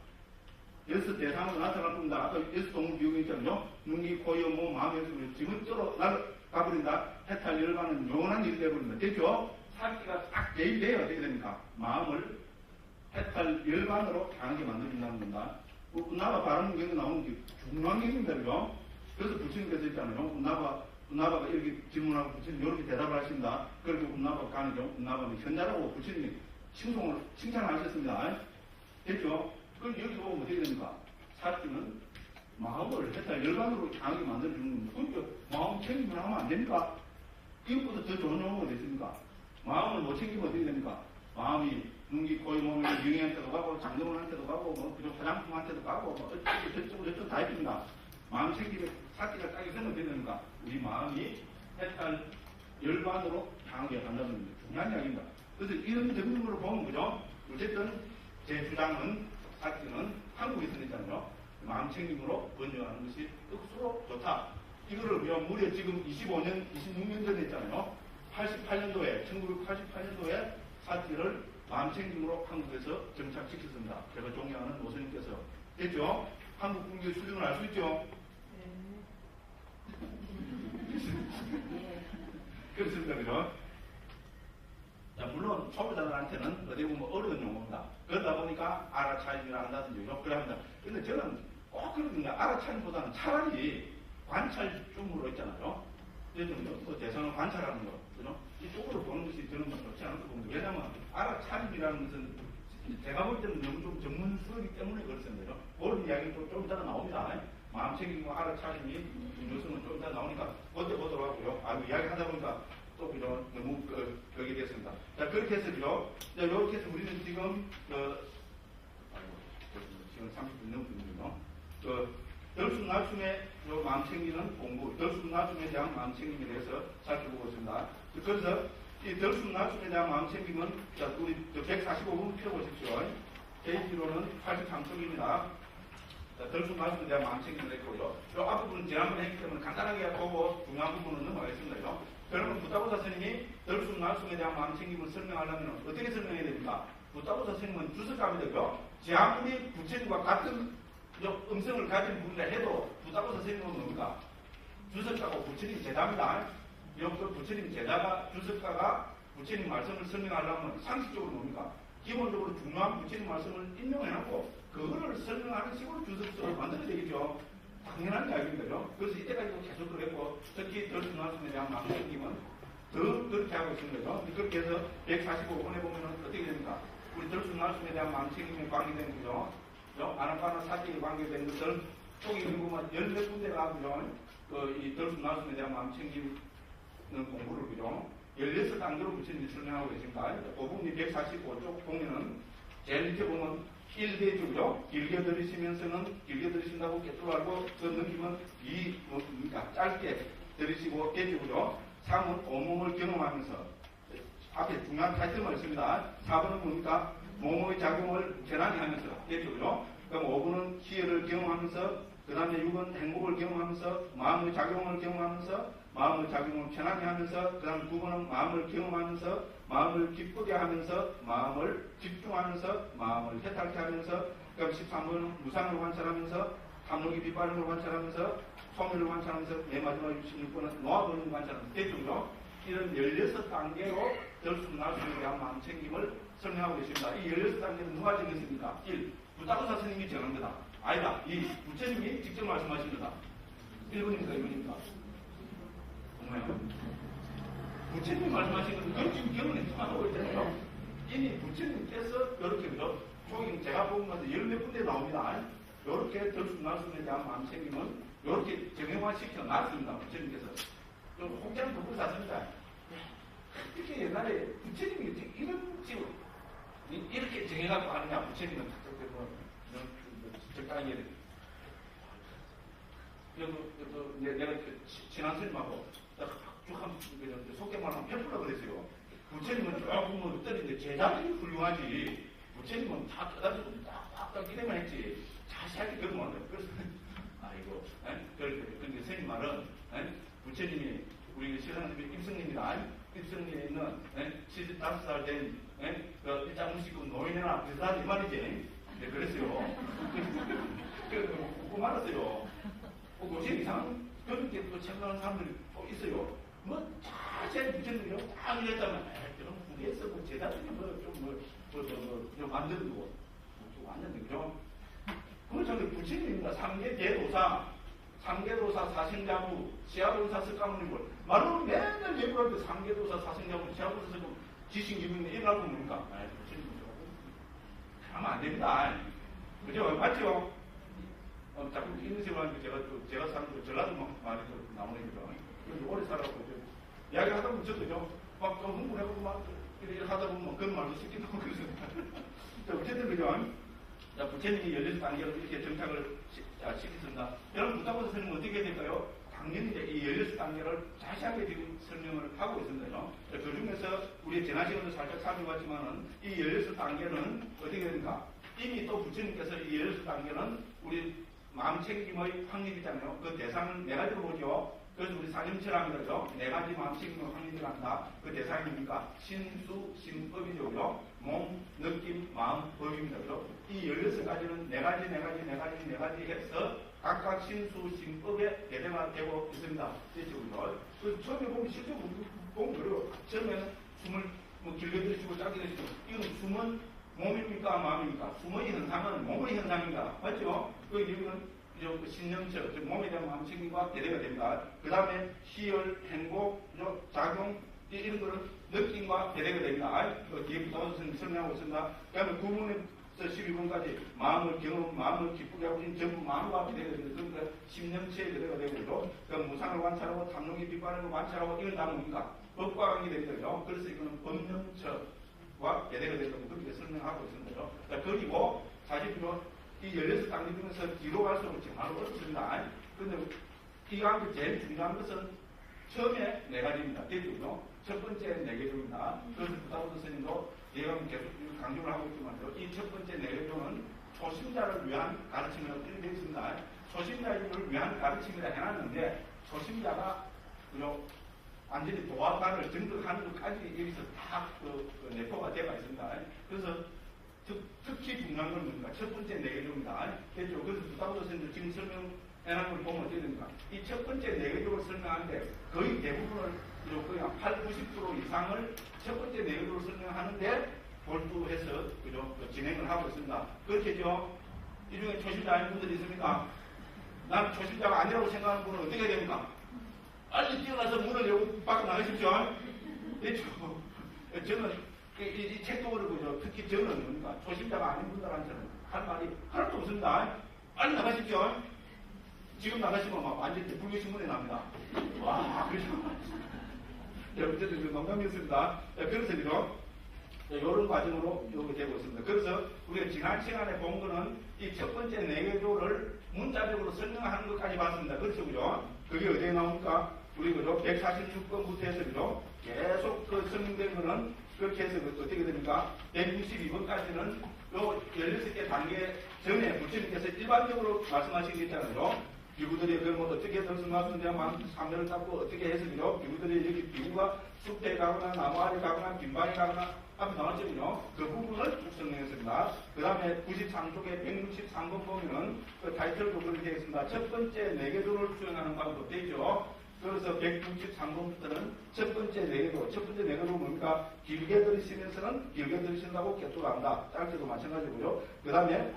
Speaker 1: 여섯 대상으로 나타날 겁니다. 아까 여섯 동물 비유가 있잖아요. 눈이, 코, 여, 몸, 마음, 여섯 지금 쩌로 가버린다. 해탈 열반은 영원한 일이 되어버린다. 됐죠? 사띠가 딱 제입돼야 어떻게 됩니까? 마음을 해탈 열반으로 강하게 만들어준다는 겁니다. 운나바 발음 경우 나오는 게 중요한 얘기입니다. 그죠? 그래서 부처님께서 있잖아요. 운나바가 이렇게 질문하고 부처님 이렇게 대답을 하신다. 그렇게 운나바가 가는죠. 운나바는 현자라고 부처님이 칭찬하셨습니다. 됐죠? 그럼 여기 보면 어떻게 됩니까? 사띠는 마음을 해탈 열반으로 강하게 만들어주는 겁니다. 그러니까 마음 챙기면 하면 안 됩니까? 이것보다 더 좋은 용어가 됐습니까? 마음을 못 챙기면 어떻게 됩니까? 마음이 눈기, 코이, 몸이 유행한테도 가고 장동원한테도 가고 화장품한테도 가고 어쩌고 다 있습니다. 마음 챙기면 사띠가 딱이 서면 되니까 우리 마음이 해탈 열반으로 강하게 간다는 게 중요한 이야기입니다. 그래서 이런 점으로 보면 그죠? 어쨌든 제 주장은 사띠는 한국에서 있잖아요. 마음 챙김으로 번역하는 것이 억수로 좋다. 이거를 무려 지금 25년, 26년 전에 했잖아요. 1988년도에 사띠를 마음 챙김으로 한국에서 정착시켰습니다. 제가 존경하는 모스님께서. 됐죠? 한국 국민의 수준을 알 수 있죠? 그렇습니다. 그죠? 자, 물론 초보자들한테는 어디 보면 어려운 용어입니다. 그러다 보니까 알아차림이라 한다든지 그래 합니다. 근데 저는 꼭 그러거든요. 알아차림보다는 차라리 관찰중으로 있잖아요. 대상을 관찰하는 거. 그죠? 이쪽으로 보는 것이 저는 좋지 않을 것 봅니다. 왜냐하면 알아차림이라는 것은 제가 볼 때는 너무 좀 전문스러우기 때문에 그렇습니다. 그런 이야기는 좀 이따가 나옵니다. 마음 챙기고 알아차림이 요즘은 좀 이따가 나오니까 먼저 보도록 하고요. 이야기 하다 보니까 또 그죠? 너무 그게 됐습니다. 자, 그렇게 해서 그죠? 자, 이렇게 해서 우리는 지금 지금 30분 넘거든요. 덜숨날숨의 마음 챙기는 공부, 덜숨날숨에 대한 마음 챙김에 대해서 살펴보고 있습니다. 그래서 이 덜숨날숨에 대한 마음 챙김은 자, 우리 145분 펴보십시오. 페이지로는 83쪽입니다. 덜숨날숨에 대한 마음 챙김을 했고요. 이 앞부분은 지난번에 했기 때문에 간단하게 보고 중요한 부분은 넘어가겠습니다. 여러분 부타보사 스님이 덜숨날숨에 대한 마음 챙김을 설명하려면 어떻게 설명해야 됩니까? 부타보사 스님은 주석가입니다. 제 아무리 부처님과 같은 음성을 가진 분이라 해도 부타보사 스님은 뭡니까? 주석가고 부처님 제자입니다. 그 부처님 제자가 주석가가 부처님 말씀을 설명하려면 상식적으로 뭡니까? 기본적으로 중요한 부처님 말씀을 인용해놓고 그거를 설명하는 식으로 주석서를 만들어야 되겠죠. 당연한 이야기입니다. 그래서 이때까지도 계속 그랬고 특히 덜숨날숨에 대한 마음 챙김은 더 그렇게 하고 있습니다. 그렇게 해서 145번에 보면 어떻게 됩니까? 우리 들숨날숨에 대한 마음책임에 관계된 거죠. 아나파나 사직에 관계된 것들 총 연구만 10몇 군데가 그죠. 이 들숨날숨에 대한 마음책임은 공부를 그죠. 16단계로 부처님이 설명하고 계십니다. 그 부분이 145쪽 보면은 제일 밑에 보면 1대주죠. 길게 들으시면서는 길게 들으신다고 깨끗하고 그 느낌은 뭡니까? 짧게 들으시고 깨주고요. 3은 온몸을 경험하면서 앞에 중요한 타이틀만 있습니다. 4번은 뭡니까? 몸의 작용을 편안히 하면서 깨주고요. 그럼 5번은 희열을 경험하면서 그 다음에 6은 행복을 경험하면서 마음의 작용을 경험하면서 마음의 작용을 편하게 하면서 그 다음 9번은 마음을 경험하면서 마음을 기쁘게 하면서 마음을 집중하면서 마음을 해탈케 하면서 그럼 13번은 무상을 관찰하면서 탐욕이 빗발음을 관찰하면서 소멸을 관찰하면서 맨 마지막 66번은 놓아버리는 관찰하면서 됐죠. 이런 16단계로 들숨날숨에 대한 마음챙김을 설명하고 계십니다. 이 16단계는 누가 정했습니까? 1. 부타고사 스님이 정한 거다. 아니다. 2. 부처님이 직접 말씀하신 거다. 1번입니까? 2번입니까? 정말요? 부처님이 말씀하신 것은 그걸 지금 결론했지만 하고 있잖아요. 이미 부처님께서 이렇게 그죠? 총이 제가 보면 10몇 군데 나옵니다. 이렇게 들숨날숨에 대한 마음챙김은 이렇게 정형화시켜 놨습니다. 부처님께서. 좀 혹자는 부분 샀습니다. 이렇게 옛날에 부처님이 이런 식으로 이렇게 정해갖고 하느냐, 부처님은 적당히 내가 친한 스님하고 쭉 한번 속된 말하면 펴풀라 그랬어요. 부처님은 조금 뭐 떨리는데 제자들이 훌륭하지. 부처님은 다 떠가지고 딱딱 이래만 했지. 자세하게 그런 말을 해요. 그래서 아이고, 그런데 스님 말은 부처님이 우리 시사님이 입성님이다. 입성님에 있는 75살 된 일자무식구 노인이나 비슷한 이 말이지. 네, 그랬어요. 그거 말았어요. 고생 이상 그렇게 또 생각하는 사람들이 또 있어요. 뭐 자세히 부처님이요. 딱 이랬다면 그럼 무리해서 뭐 제자들이 좀 만드는 거 완전 그죠? 그건 저기 부처님입니다. 삼계도사 사생자부 시아도사 석가모니물 말로는 맨날 예고할 때 삼계도사 사생자부 시아도사 석가모니 지신기분이 일어나고 뭡니까? 부처님이죠. 하면 안 됩니다. 그죠? 맞죠? 자꾸 이런 식으로 하니까 제가 사는 거 전라도 말이 나오는 거죠. 오래 살아갖고 이야기 하다 보면 저도요. 막 좀 흥분해갖고 막 이렇게 하다 보면 그런 말도 시키고 그러습니다. 어쨌든 그죠? 부처님이 16단계로 이렇게 정착을 시켰습니다. 여러분 부타고사 스님은 어떻게 해야 될까요? 당연히 이 16단계를 자세하게 지금 설명을 하고 있습니다. 그 중에서 우리 지난 시간도 살짝 살펴봤지만은 이 16단계는 어떻게 됩니까? 이미 또 부처님께서 이 16단계는 우리 마음챙김의 확립이잖아요. 그 대상은 네 가지로 보죠. 그래서 우리 사념철학이죠. 네 가지 마음챙김의 확립을 한다. 그 대상이 뭡니까? 신수, 신법이죠. 몸, 느낌, 마음, 법입니다. 그죠? 이 16가지는 네 가지 해서 각각 신수, 신법에 대대가 되고 있습니다. 됐죠. 그래서 처음에 보면 실제로 보면 그래요. 처음에는 숨을 길게 들이쉬고 짧게 들이쉬고 이건 숨은 몸입니까? 마음입니까? 숨의 현상은 몸의 현상입니다. 맞죠? 그 이유는 신념처, 즉 몸에 대한 마음챙김과 대대가 됩니다. 그 다음에 희열, 행복, 작용 이런 거는 느낌과 대대가 됩니다. 그 뒤에부터 설명하고 있습니다. 그 다음에 9번에서 12번까지 마음을 경험, 마음을 기쁘게 하고 전부 마음과 대대가 됩니다. 그러니까 신념체에 대대가 되고 그럼 무상을 관찰하고 탐욕이 빗발을 관찰하고 이건 다 뭡니까? 법과 관계되죠. 그래서 이거는 법념처와 대대가 된다고 그렇게 설명하고 있습니다. 그리고 사실 이 16단계 중에서 뒤로 갈수록 정말 어렵습니다. 그런데 이 가운데 제일 중요한 것은 처음에 네 가지입니다. 됐죠? 첫 번째 네 개조입니다. 그래서 부타고사 스님도 얘가 계속 강조를 하고 있지만요. 이 첫 번째 네 개조는 초심자를 위한 가르침이라고 되어 있습니다. 초심자를 위한 가르침이라 해놨는데 초심자가 완전히 도화관을 증득하는 것까지 여기서 다 내포가 되어 있습니다. 그래서 특히 중요한 건 뭡니까? 첫 번째 내개조입니다. 됐죠? 그래서 부타고사 스님들 지금 설명해놓은 걸 보면 어떻게 됩니까? 이 첫 번째 내개조를 설명하는데 거의 대부분을 거의 한 80~90% 이상을 첫 번째 내개조를 설명하는데 몰두해서 진행을 하고 있습니다. 그렇겠죠? 이 중에 초심자 아닌 분들이 있습니까? 난 초심자가 아니라고 생각하는 분은 어떻게 해야 됩니까? 빨리 뛰어나서 문을 열고 밖에 나가십시오. 됐죠? 저는 이 책도 그렇고, 특히 저는 뭡니까? 초심자가 아닌 분들한테는 할 말이 하나도 없습니다. 빨리 나가십시오. 지금 나가시면 막 완전히 불교신문에 납니다. 와, 그러죠. 어쨌든 농담이었습니다. 그래서 이런 과정으로 이렇게 되고 있습니다. 그래서 우리가 지난 시간에 본 거는 이 첫 번째 내개조를 문자적으로 설명하는 것까지 봤습니다. 그렇죠, 그죠? 그게 어디에 나옵니까? 우리 그죠? 146번부터 해서 그죠? 계속 그 설명된 거는 그렇게 해서 어떻게 됩니까? 162번까지는 요 16개 단계 전에 부처님께서 일반적으로 말씀하신 게 있잖아요. 비구들이 그뭐 어떻게 들숨하수냐 삼면을 닦고 어떻게 해서 그죠? 비구들이 여기 비구가 숲에 가거나 나무 아래 가거나 빈방에 가거나 앞에 나왔거든요. 그 부분을 쭉 설명했습니다. 그 다음에 93쪽에 163번 보면은 그 타이틀도 그렇게 되어 있습니다. 첫 번째 내개조를 수행하는 방법 되죠. 그래서 163번부터는 첫 번째 내개조, 첫 번째 내개조는 뭡니까? 길게 들이쉬면서는 길게 들이쉰다고 개토를 한다. 짧게도 마찬가지고요. 그 다음에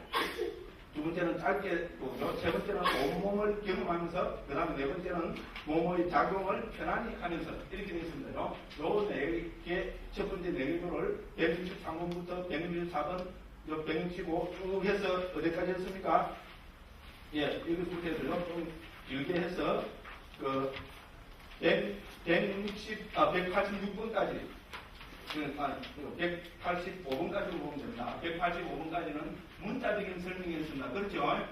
Speaker 1: 두 번째는 짧게 보죠. 세 번째는 온몸을 경험하면서, 그 다음에 네 번째는 몸의 작용을 편안히 하면서 이렇게 되어 있습니다. 요 네 개, 첫 번째 네 개조를 163번부터 164번, 165 쭉 해서 어디까지 했습니까? 예, 이것부터 해서요. 좀 길게 해서, 186번까지. 185번까지로 보면 됩니다. 185번까지는 문자적인 설명이었습니다. 그렇죠?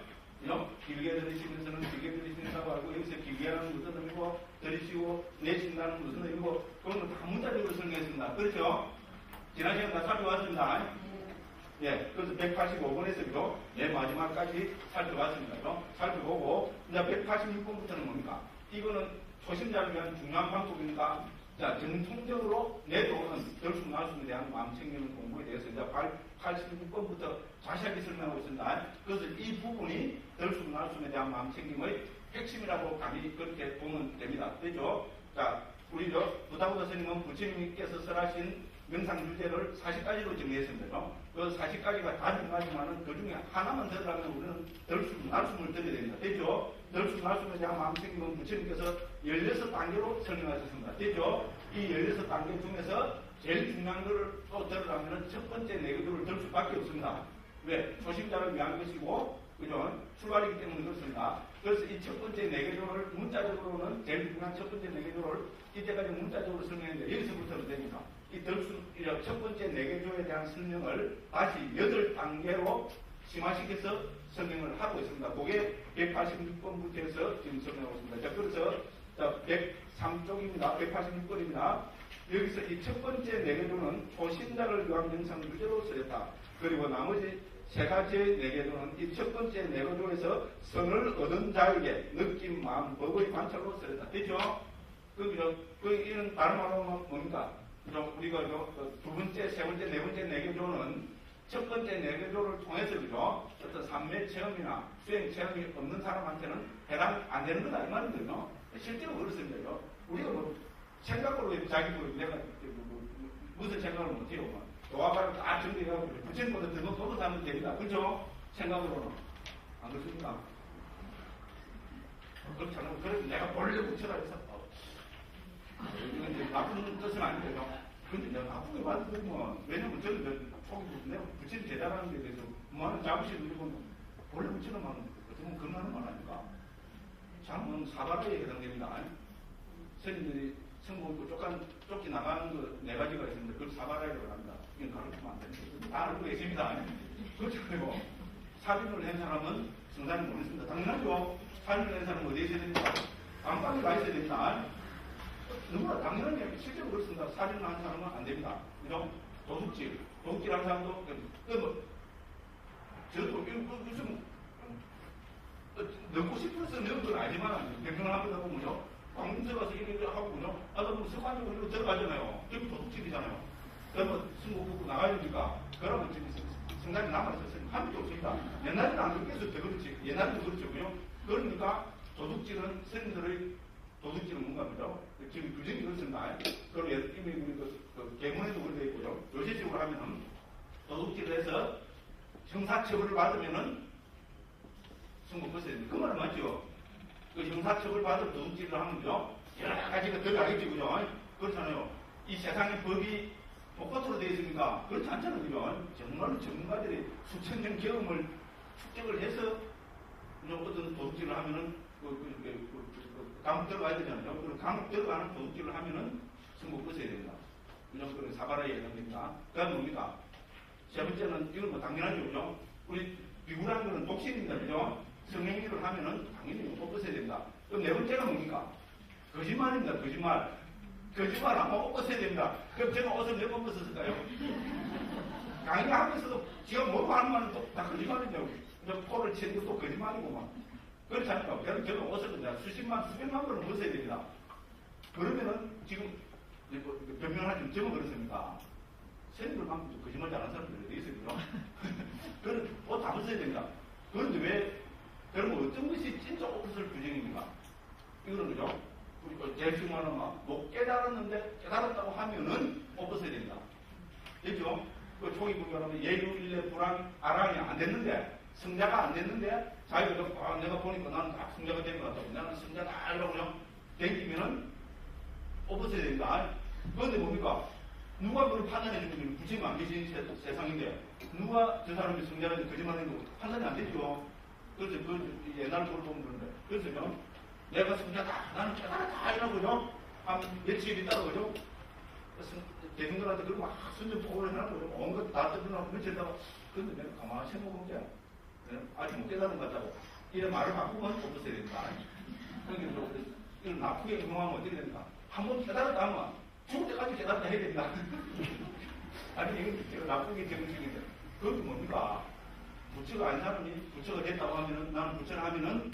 Speaker 1: 길게 들으시면서는 길게 들으신다고 하고, 여기서 길게 하는 무슨 의미고, 들으시고, 내쉰다는 무슨 의미고, 그건 다 문자적으로 설명했습니다. 그렇죠? 지난 시간 다 살펴봤습니다. 예, 그래서 185번에서 맨 마지막까지 살펴봤습니다. 살펴보고, 이제 186번부터는 뭡니까? 이거는 초심자를 위한 중요한 방법입니다. 자, 전통적으로 내도는 덜숨날숨에 대한 마음챙기는 공부에 대해서 이제 86번부터 자세하게 설명하고 있습니다. 그래서 이 부분이 덜숨날숨에 대한 마음챙김의 핵심이라고 감히 그렇게 보면 됩니다. 되죠? 자, 우리 부다부다 스님은 부처님께서 설하신 명상 주제를 40가지로 정리했습니다. 그 40가지가 다 중요하지만은 그 중에 하나만 들으려면 우리는 덜숨날숨을 들어야 됩니다. 되죠? 덜숨날숨에 대한 마음챙김은 부처님께서 16단계로 설명하셨습니다. 되죠? 이 16단계 중에서 제일 중요한 것을 또 들으려면 첫 번째 내교를 들 수밖에 없습니다. 왜? 초심자를 위한 것이고, 그죠? 출발이기 때문에 그렇습니다. 그래서 이 첫 번째 내교를 문자적으로는 제일 중요한 첫 번째 내교를 이때까지 문자적으로 설명했는데 여기서부터는 됩니다. 첫 번째 내개조에 대한 설명을 다시 8단계로 심화시켜서 설명을 하고 있습니다. 그게 186번부터 해서 지금 설명하고 있습니다. 자, 그래서 103쪽입니다. 186번입니다. 여기서 이 첫 번째 내개조는 초신자를 위한 명상 유제로 쓰였다. 그리고 나머지 세 가지의 내개조는 이 첫 번째 내개조에서 선을 얻은 자에게 느낌, 마음, 법의 관찰로 쓰였다. 되죠? 이는 다른 말로 뭡니까? 우리가 두 번째, 세 번째, 네 번째 내개조는 첫 번째 내개조를 통해서 그죠? 어떤 삼매 체험이나 수행 체험이 없는 사람한테는 해당 안 되는 거다 이 말이거든요. 실제로 그렇습니다. 우리가 생각으로 자기 내가 무슨 생각을 못해요. 도화가를 다 정리해가지고 부처님보다 더 높은 사람은 됩니다. 그죠? 생각으로는 안 그렇습니까? 그렇잖아요. 그래서 내가 본래 부처라 해서 이건 이제 나쁜 뜻은 아니고요. 근데 내가 나쁘게 받으면, 왜냐면 저는 내가 부처님 대단하는 데 대해서 많은 자부심을 누리고, 원래 부처는 어떻게 보면 건강한 말 아닙니까? 장은 사바라에 해당됩니다. 스님들이 성공 쫓기 나가는 거 4가지가 있습니다. 그걸 사바라라고 합니다. 이건 가르치면 안 됩니다. 다 알고 계십니다. 그렇죠. 사진을 낸 사람은 성산이 모르겠습니다. 당연하죠. 사진을 낸 사람은 어디에 있어야 됩니까? 안방에 가 있어야 됩니다. 너무나 당연한 얘기, 실제로 그렇습니다. 사진을 한 사람은 안 됩니다. 그죠? 도둑질 한 사람도, 저도 요즘 넣고 싶어서 넣은 건 아니지만, 변명을 하다 보면요. 광문서 가서 이렇게 하고, 그죠? 보면 습관적으로 들어가잖아요. 여기 도둑질이잖아요. 그러면 승부 붙고 나가야 되니까, 그러면 지금 성장이 남아있었어요. 한 적도 없습니다. 옛날에는 안 그렇게 해서 더 그렇지. 옛날에도 그렇죠. 그러니까 도둑질은 스님들의 도둑질은 뭔가입니다. 지금 규정이 그렇습니다. 그리고 이미 우리 계문에도 그렇게 되어 있고요. 요새식으로 하면은 도둑질을 해서 형사처벌을 받으면은 승부 벗어야 됩니다. 그 말은 맞죠? 그 형사처벌을 받을 도둑질을 하면요. 여러 가지가 들어가겠죠. 그죠? 그렇잖아요. 이 세상의 법이 뭐 코트로 되어 있습니까? 그렇지 않잖아요. 그죠? 정말로 전문가들이 수천 년 경험을 축적을 해서 어떤 도둑질을 하면은 감옥 들어가야 되잖아요. 그럼 감옥 들어가는 도둑질을 하면은 선고 끊어야 됩니다. 그냥 사바라에 해당됩니다. 그 다음 뭡니까? 세 번째는 이건 뭐 당연하죠. 그죠? 우리 비굴한 거는 독신입니다. 그죠? 성행위를 하면은 당연히 못 벗어야 됩니다. 그럼 네 번째가 뭡니까? 거짓말입니다. 거짓말. 거짓말하면 옷 벗어야 됩니다. 그럼 제가 옷을 몇 번 벗었을까요? 강의하면서도 지가 뭐고 하는 말은 다 거짓말이죠. 코를 치는 것도 거짓말이고만. 그렇지 않습니까? 그럼 저는 옷을 그냥 수십만, 수백만 번을 벗어야 됩니다. 그러면은 지금 변명하지만 저는 그렇습니다. 선생님들만큼 거짓말 잘하는 사람들이 어디 있어요, 그죠? 그런 옷 다 벗어야 됩니다. 그런데 왜, 그러면 어떤 것이 진짜 옷 벗을 규정입니까? 이거는 그죠? 제일 중요한 건 못 깨달았는데 깨달았다고 하면은 옷 벗어야 됩니다. 됐죠? 그 초기 불교하면 예유, 일례, 불안, 아랑이 안 됐는데, 성자가 안 됐는데, 자기가 내가 보니까 나는 다 성자가 된 것 같다고. 나는 성자다, 이러고 그냥 댕기면은 옷 벗어야 됩니다. 그런데 뭡니까? 누가 그걸 판단해 주면 부처님 안 계신 세상인데, 누가 저 사람이 성자라는지 거짓말하는 거 판단이 안 되죠. 그래서 그 옛날 걸 보면 그런데. 그래서 내가 성자다, 나는 깨달았다, 이러고요. 한 며칠 있다가 그죠? 대중들한테 그러고 막 순전 포고를 해놓고 온것 다 뜯어놓고 며칠 있다가 근데 내가 가만히 생각해본 게 아직 못 깨달은 것 같다고 이런 말을 바꾸면 없어야 된다. 그러니까 이걸 나쁘게 행동하면 어떻게 된다? 한번 깨달았다 하면 죽을 때까지 깨달았다 해야 된다. 아니 이건 제가 나쁘게 정식인데 그것도 뭡니까? 부처가 아닌 사람이 부처가 됐다고 하면은 나는 부처를 하면은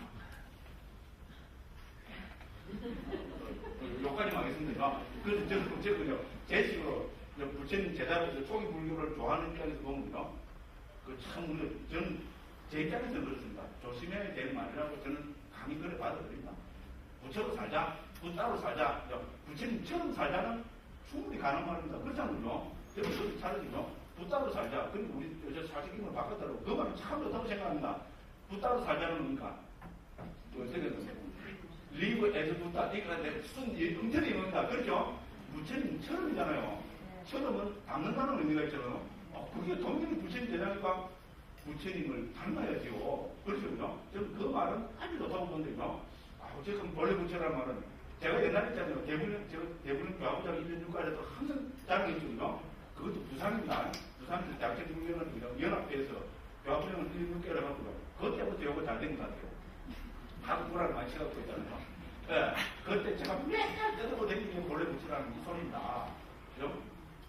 Speaker 1: 욕까지 하겠습니다. 그래서 저는 부처는요, 제 식으로 부처님 제자로 초기 불교를 좋아하는 입장에서 보면요, 저는 제 입장에서 그렇습니다. 조심해야 될 말이라고 저는 감히 그래 받아들입니다. 부처로 살자, 부따로 살자, 부처님처럼 살자는 충분히 가능한 말입니다. 그렇지 않군요. 저는 그렇게 차려지죠. 부따로 살자. 그러니까 우리 저 사직임을 바꿨다고. 그 말은 참 좋다고 생각합니다. 부따로 살자는 뭡니까? 어떻게 리브 에즈 부따. 이거 무슨 음절이 있습니다. 그렇죠? 부처님처럼이잖아요. 처럼은 닮는다는 의미가 있잖아요. 그게 동일히 부처님 대장이니까 부처님을 닮아야지요. 그렇죠? 저는 그 말은 아주 좋다고 보는데요. 어쨌든 본래 부처라는 말은 제가 옛날에 있잖아요. 대부분 교화부장 1년 6개월에도 항상 자랑했거든요. 그것도 부산입니다. 부산에서 대학생중견을 연합회에서 교화부장을 1년 6개월 해갖고요. 그것 때부터 요거 잘 된 것 같아요. 하도 불안을 많이 쳐갖고 있잖아요. 예, 그때 제가 맨날 뜯어보고 다니는 게 본래 부처라는 이 소리입니다. 그죠?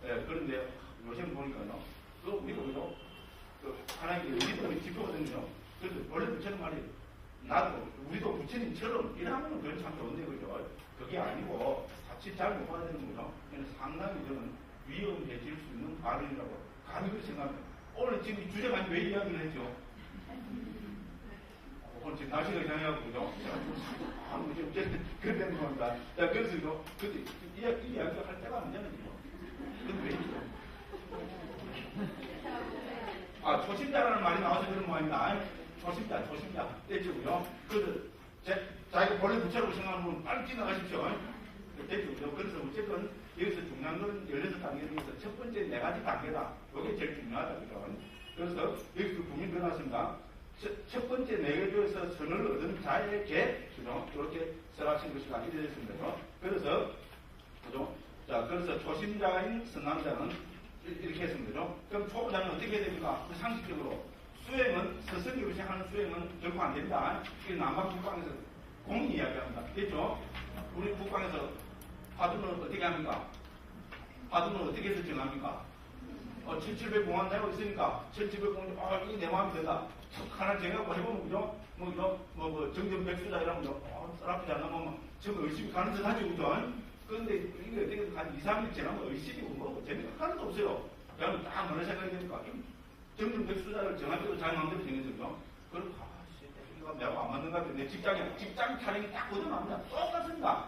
Speaker 1: 예, 그런데 요즘 보니까요. 우리가 그죠? 하나님께 우리도 짚거든요. 그래서 원래 부처는 말이 나도 우리도 부처님처럼 이러면 그건 참 좋은데 그죠? 그게 아니고 같이 잘 못 봐야 되는 거죠. 상당히 저는 위험해질 수 있는 발언이라고 감히 그렇게 생각합니다. 오늘 지금 이 주제가 왜 이야기를 했죠? 오늘 지금 날씨가 이상해갖고 그죠? 그래 되는 겁니다. 자, 그래서 이거 이 이야기를 할 때가 아니잖아요. 근데 왜 이죠? 초심자라는 말이 나와서 그런 거 아닙니다. 초심자. 됐죠고요. 그래서 자기가 본래 부처라고 생각하면 빨리 지나가십시오. 됐죠. 그래서 어쨌든 여기서 중요한 건 16단계 중에서 첫 번째 4가지 단계다. 이게 제일 중요하다. 그래서 여기서 구민 변화습니다. 첫 번째 4개 중에서 선을 얻은 자에게 이렇게 설하신 것이 아니게 되었습니다. 그래서 그죠? 자, 그래서 초심자인 선남자는 이렇게 했습니다. 그럼 초보자는 어떻게 해야 됩니까? 상식적으로 수행은 스승이 없이 하는 수행은 결코 안 됩니다. 이 남방 국방에서 공이 이야기합니다. 됐죠? 우리 국방에서 화두는 어떻게 합니까? 화두는 어떻게 해서 정합니까? 7700공안 되고 있으니까 7700공안 이게 내 마음이 된다. 하나 정해갖고 해보면 그죠? 정전백수자 이러면 썰아프지 않나 뭐 지금 열심히 가는 듯 하죠. 그죠? 그런데 이게 어떻게 한 2, 3일 지나면 의식이고 뭐 재미가 하나도 없어요. 그러면 딱 뭐라 생각이 됩니까? 정전백수자를 정할 때도 자기 마음대로 정해졌죠. 그럼 이거 내하고 안 맞는가 봐요. 내 직장 타령이 딱 얻어납니다. 똑같습니다.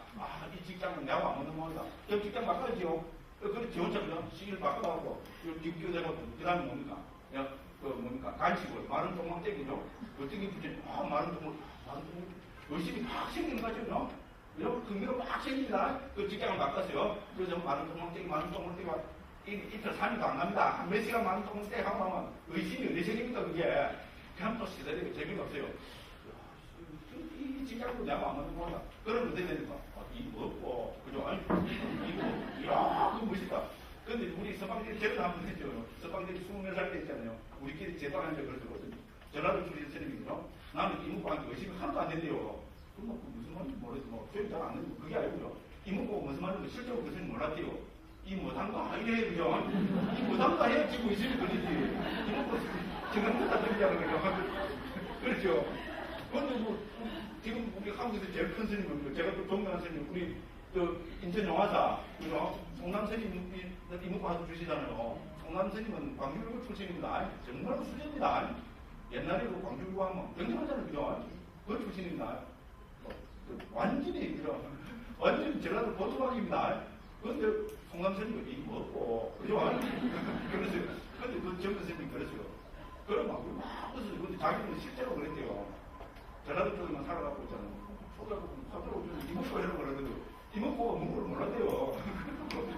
Speaker 1: 이 직장은 내하고 안 맞는 모양이다. 그럼 직장 바꿔야지요. 그래 지원자 그냥 시기를 바꿔가고 기교되고 그 다음에 뭡니까? 간식을 마른 똥망땡이죠. 어떻게 붙이지? 마른 똥을 열심히 막 생기는 거죠. 여러분, 금기로 막 생깁니다. 그 직장을 바꿨어요. 그래서 마른 똥망땡이 이틀 3일도 안 갑니다. 한 몇 시간만 동안 때 하고 하면 의심이 어디 생깁니까, 그게. 그냥 또 시달리고 재미가 없어요. 이 직장도 내가 안 맞는 거다. 그러면 어떻게 됩니까? 이거 없고, 그죠? 아니, 이거, 이야, 그거 멋있다. 근데 우리 서방들이 제대로 한번 했죠. 서방들이 24살 때 있잖아요. 우리끼리 제도한 적이 그랬거든요. 전라도 출신 스님이죠. 나는 이목구한테 의심이 하나도 안 된대요. 그럼 뭐 무슨 말인지 모르겠어. 뭐, 표현 잘안 되는 거 그게 아니고요. 이목구가 무슨 말인지 실제로 그 스님 몰랐대요. 이 못한 거 아니래, 그죠? 이 못한 거 해야 지금 의심이 걸리지. 이목구 지금 못다 들리자는 거죠. 그렇죠. 근데 뭐, 지금 우리 한국에서 제일 큰 스님은 제가 또 존경하는 스님, 우리 인천 영화사, 그죠? 송남 스님, 이목구 하도 주시잖아요. 송남 스님은 광주교구 출신입니다. 정말 수제입니다. 옛날에 그 광주교구 하면 굉장하잖아요, 그죠? 그 출신입니다. 완전히, 그죠? 완전히 전라도 보조박입니다. 그런데 송남 스님은 이거 먹고, 그죠? 그러세요. 근데 그 정근 스님이 그랬어요. 그러면 우리 막 웃어요. 근데 자기는 실제로 그랬대요. 전라도 쪽에만 살아가고 있잖아요. 서울하고 이목구 이런 거라도 이목구가 뭔가를 몰랐대요.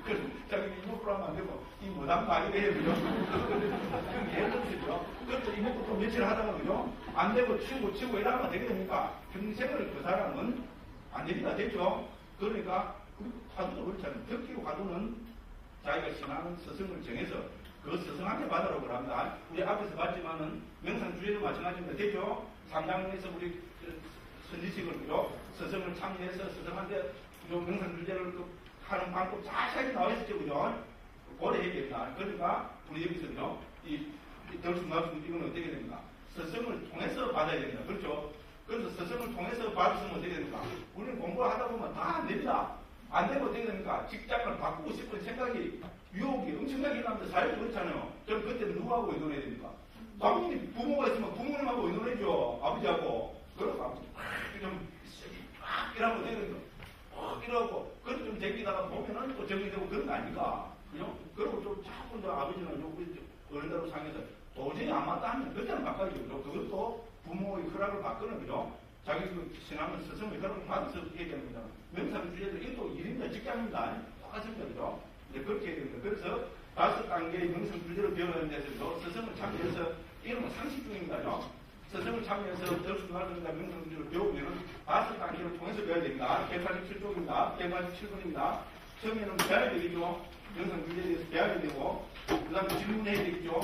Speaker 1: 그래서 자기 이목구로 하면 안 되고 이 못한 거 아니래, 그죠? 그럼 예를 들으시죠. 그래서 이목구 또 며칠 하다가, 그죠? 안 되고 치우고 이러면 되게 됩니까? 평생을 그 사람은 안 됩니다. 됐죠? 그러니까 우리 화두도 그렇잖아요. 덕기로 화두는 자기가 신앙은 스승을 정해서 그 스승한테 받으라고 합니다. 우리 앞에서 봤지만은 명상주의도 마찬가지입니다. 됐죠? 삼장에서 우리 선지식을, 그죠? 스승을 참여해서 스승한테 명상주의를 하는 방법 자세하게 나와 있었죠, 그죠? 고려해야 됩니다. 그러니까 우리 여기서, 그죠? 이 덜숭날숭 이건 어떻게 됩니까? 스승을 통해서 받아야 됩니다. 그렇죠? 그래서 스승을 통해서 받으시면 어떻게 됩니까? 우리는 공부를 하다 보면 다 안 됩니다. 안 되면 어떻게 됩니까? 직장을 바꾸고 싶은 생각이, 유혹이 엄청나게 일어납니다. 사회도 그렇잖아요. 그럼 그때는 누구하고 의논해야 됩니까? 당연히 부모가 있으면 부모님하고 의논해줘. 아버지하고. 그러고 아버지 좀 이러고 어떻게 됩니까? 이러고 그래도 좀 제끼다가 보면은 또 정리되고 그런 거 아닌가? 그죠? 그리고 좀 자꾸 저 아버지나 우리 어른들하고 상해서 도저히 안 맞다 하면 그때는 바꿔야죠. 그죠? 그것도 부모의 허락을 받거나, 그죠? 자기 그 신앙은 스승의 허락을 받아서 해야 되는 거잖아. 명상주의도 이것도 일입니다. 직장입니다. 똑같습니다. 그죠? 이제 그렇게 해야 됩니다. 그래서 5단계의 명상주의를 배우는 데서 스승을 참여해서 이런 건 상식중입니다. 스승을 참여해서 덜숭날숭과 명상주의를 배우면 5단계를 통해서 배워야 됩니다. 187쪽입니다. 187번입니다. 처음에는 배워야 되겠죠. 명상주의에 대해서 배워야 되고, 그 다음에 질문해야 되겠죠.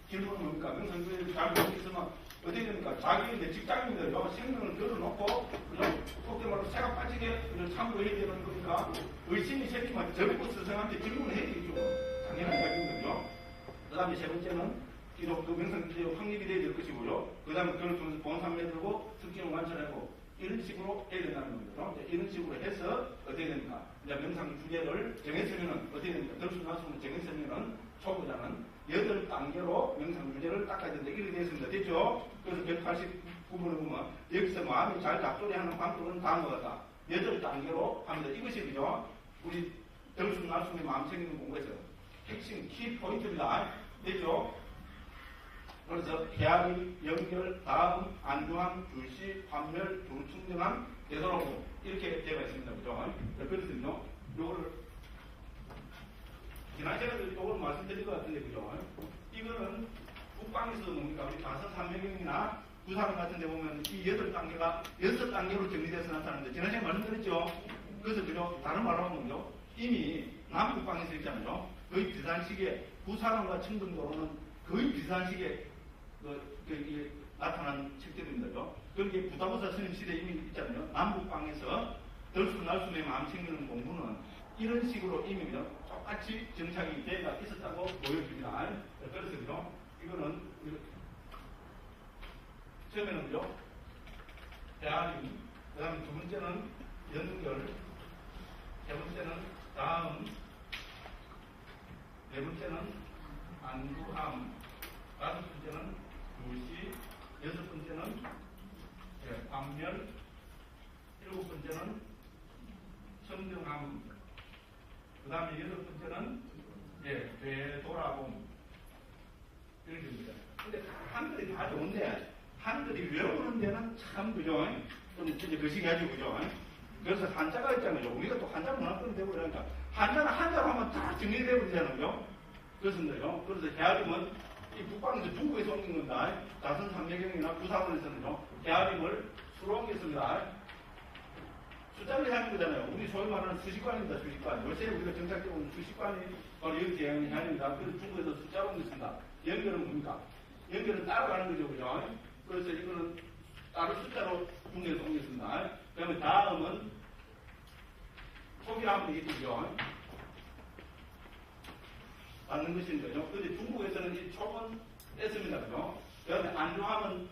Speaker 1: 질문은 뭡니까? 명상주의를 잘 모르겠으면 어떻게 됩니까? 자기 내 직장인들요, 생명을 걸어놓고, 속된 말로 새가 빠지게 참고해야 되는 거니까, 의심이 생기면 적고 스승한테 질문을 해야 되겠죠. 당연한 이야기거든요. 그 다음에 세 번째는, 기록 그 명상주의의 확립이 돼야 될 것이고요. 그 다음에 그걸 통해서 본산매 들고, 특징을 관찰하고, 이런 식으로 해야 된다는 겁니다. 이런 식으로 해서 어떻게 됩니까? 이제 명상주의를 정했으면은, 어떻게 됩니까? 덜숭날숭을 정했으면은, 초보자는 8단계로 명상주의를 닦아야 된다. 이렇게 되어 있습니다. 됐죠? 그래서 189번에 보면, 여기서 마음이 잘 잡소리하는 방법은 다음과 같다. 8단계로 합니다. 이것이, 그죠? 우리 덜숭날숭의 마음 챙기는 공부에서 핵심 키 포인트입니다. 됐죠? 그래서 계약의 연결, 다음, 안주함, 줄시, 환멸, 두루충전함, 되돌아오고 이렇게 되어 있습니다. 그죠? 그래서요, 요거를 지난 시간에 요걸 말씀드린 것 같은데, 그죠? 이거는 국방에서 뭡니까? 우리 다섯 산맥경이나 부산 같은 데 보면 이 8단계가 6단계로 정리돼서 나타나는데, 지난 시간에 말씀드렸죠? 그래서, 그죠? 다른 말로 하면요, 이미 남국방에서 있잖아요. 거의 비슷한 시기에, 부산과 청등도로는 거의 비슷한 시기에 나타난 책들입니다. 그게 부다보사 스님 시대에 이미 있잖아요. 남북방에서 덜숭날숭의 마음 챙기는 공부는 이런 식으로 이미 똑같이 정착이 되어 있었다고 보여집니다. 그래서 이거는 처음에는요, 대안임, 그 다음에 두 번째는 연결, 세 번째는 다음, 네 번째는 안구함, 다섯 번째는 두시, 여섯 번째는 반멸, 일곱 번째는 청정함, 그 다음에 여덟 번째는 되돌아봄. 이렇게 됩니다. 근데 한글이 다 좋은데 한글이 외우는 데는 참, 그죠? 좀 이제 거시기하죠, 그죠? 그래서 한자가 있잖아요. 우리가 또 한자 문화권이 되고 그러니까 한자는 한자로 하면 다 정리되고 그러잖아요. 그렇습니다요. 그래서 헤아림은 이 북방에서 중국에서 옮긴 겁니다. 자선 삼매경이나 부사원에서는요, 헤아림을 수로 옮겼습니다. 숫자를 하는 거잖아요. 우리 소위 말하는 수식관입니다. 수식관. 요새 우리가 정착적으로 수식관이 바로 여기 대항이 헤아림입니다. 그래서 중국에서 숫자로 옮겼습니다. 연결은 뭡니까? 연결은 따라가는 거죠. 그죠? 그래서 이거는 따로 숫자로 중국에서 옮겼습니다. 그 다음에 다음은 속이라 하면 되겠죠. 받는 것인 거죠. 그런데 중국에서는 이 촉은 뺐습니다. 그죠? 그 다음에 안주하면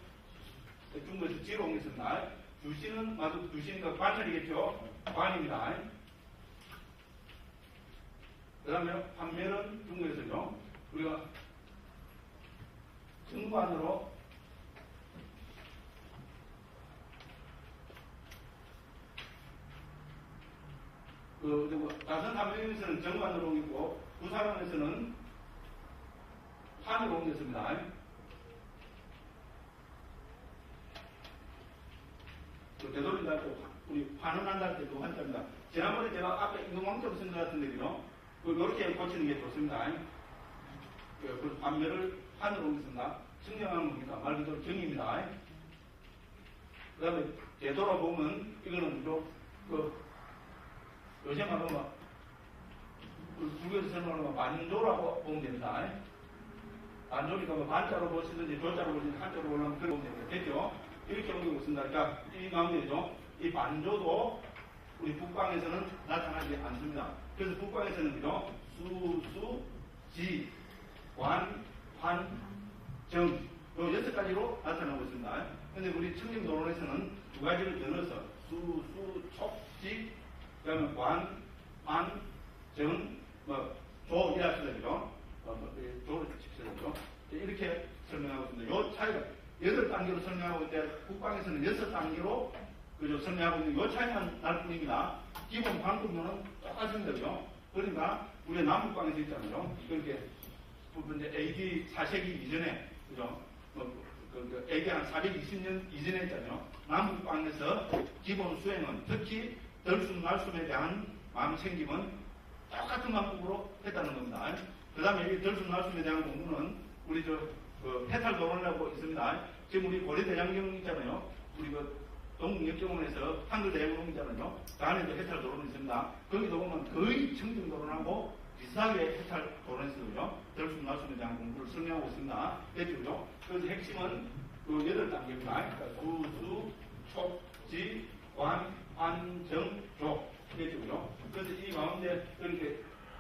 Speaker 1: 중국에서 지로 옮겼습니다. 주시는, 맞아, 주시니까 관찰이겠죠? 관입니다. 그 다음에 판매는 중국에서죠. 우리가 정관으로 다른 한명에서는 정관으로 옮겼고, 부사관에서는 판으로 옮겼습니다. 되돌린다 할 때, 우리 환원한다 할 때 그 환자입니다. 지난번에 제가 앞에 인공왕자로 쓴 것 같은데, 그렇게 고치는 게 좋습니다. 그 판매를 판으로 옮겼습니다. 측량하는 겁니다. 말 그대로 정의입니다. 그 다음에 되돌아보면, 이거는 요새 말하면, 불교에서 설명하는 반조라고 보면 됩니다. 반조니까 반자로 보시든지 조자로 보시든지 한자로 보려면 그렇게 보면 됩니다. 됐죠? 이렇게 옮기고 있습니다. 그러니까 이 가운데죠. 이 반조도 우리 북방에서는 나타나지 않습니다. 그래서 북방에서는 그죠? 수, 지, 관, 환, 정, 요 6가지로 나타나고 있습니다. 근데 우리 청정도론에서는 2가지를 더 넣어서 수, 촉, 지, 그 다음에 관, 환, 정, 조, 이라시다, 그죠? 조를 칩시다, 이렇게 설명하고 있습니다. 요 차이가 8단계로 설명하고 있는데, 국방에서는 6단계로 그죠? 설명하고 있는 요 차이만 날 뿐입니다. 기본 방법론은 똑같습니다, 그죠? 그러니까, 우리 남북방에서 있잖아요. 그렇게, 이제 AD 4세기 이전에, 그죠? AD 한 420년 이전에 있잖아요. 남북방에서 기본 수행은 특히 덜숨, 날숨에 대한 마음 챙김은 똑같은 방법으로 했다는 겁니다. 그 다음에 이 덜숨, 날숨에 대한 공부는 우리 해탈도론이라고 있습니다. 지금 우리 고려대장경 있잖아요. 우리 동국역경원에서 한글대학원 있잖아요. 그 안에도 해탈도론이 있습니다. 거기도 보면 거의 청정도론하고 비슷하게 해탈도론이 있어요. 덜숨, 날숨에 대한 공부를 설명하고 있습니다. 됐죠? 그래서 핵심은 그 8단계입니다. 그러니까 수, 촉, 지, 관, 환, 정, 조. 됐죠? 그래서 이 가운데 이렇게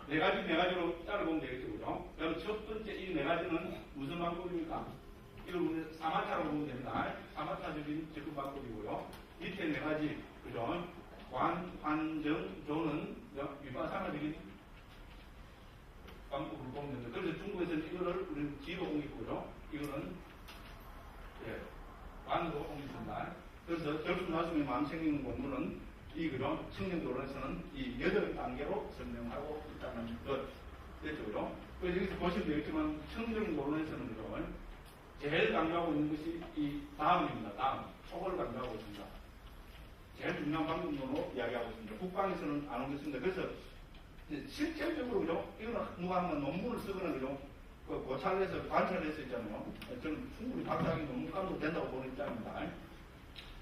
Speaker 1: 4가지로 따라보면 되겠죠? 그럼 첫 번째 이 4가지는 무슨 방법입니까? 이걸 우리 3마차로 보면 됩니다. 3마차적인 접근 방법이고요. 밑에 4가지, 그죠? 관, 환, 정, 조는 위바사나적인 방법으로 보면 됩니다. 그래서 중국에서는 이거를 우리는 지로 옮겼고요. 이거는, 관으로 옮겼습니다. 그래서 결국 나중에 마음 챙기는 공부는 그죠? 청정도론에서는 이 8단계로 설명하고 있다는 것. 됐죠? 그죠? 그래서 여기서 보시면 되겠지만, 청정도론에서는 그죠? 제일 강조하고 있는 것이 이 다음입니다. 다음. 촉을 강조하고 있습니다. 제일 중요한 방법론으로 이야기하고 있습니다. 국방에서는 안 오겠습니다. 그래서, 실질적으로, 그죠? 이거는 누가 한번 논문을 쓰거나, 그죠? 고찰을 해서, 관찰을 해서 있잖아요. 저는 충분히 박사학위 논문감도 된다고 보는 입장입니다.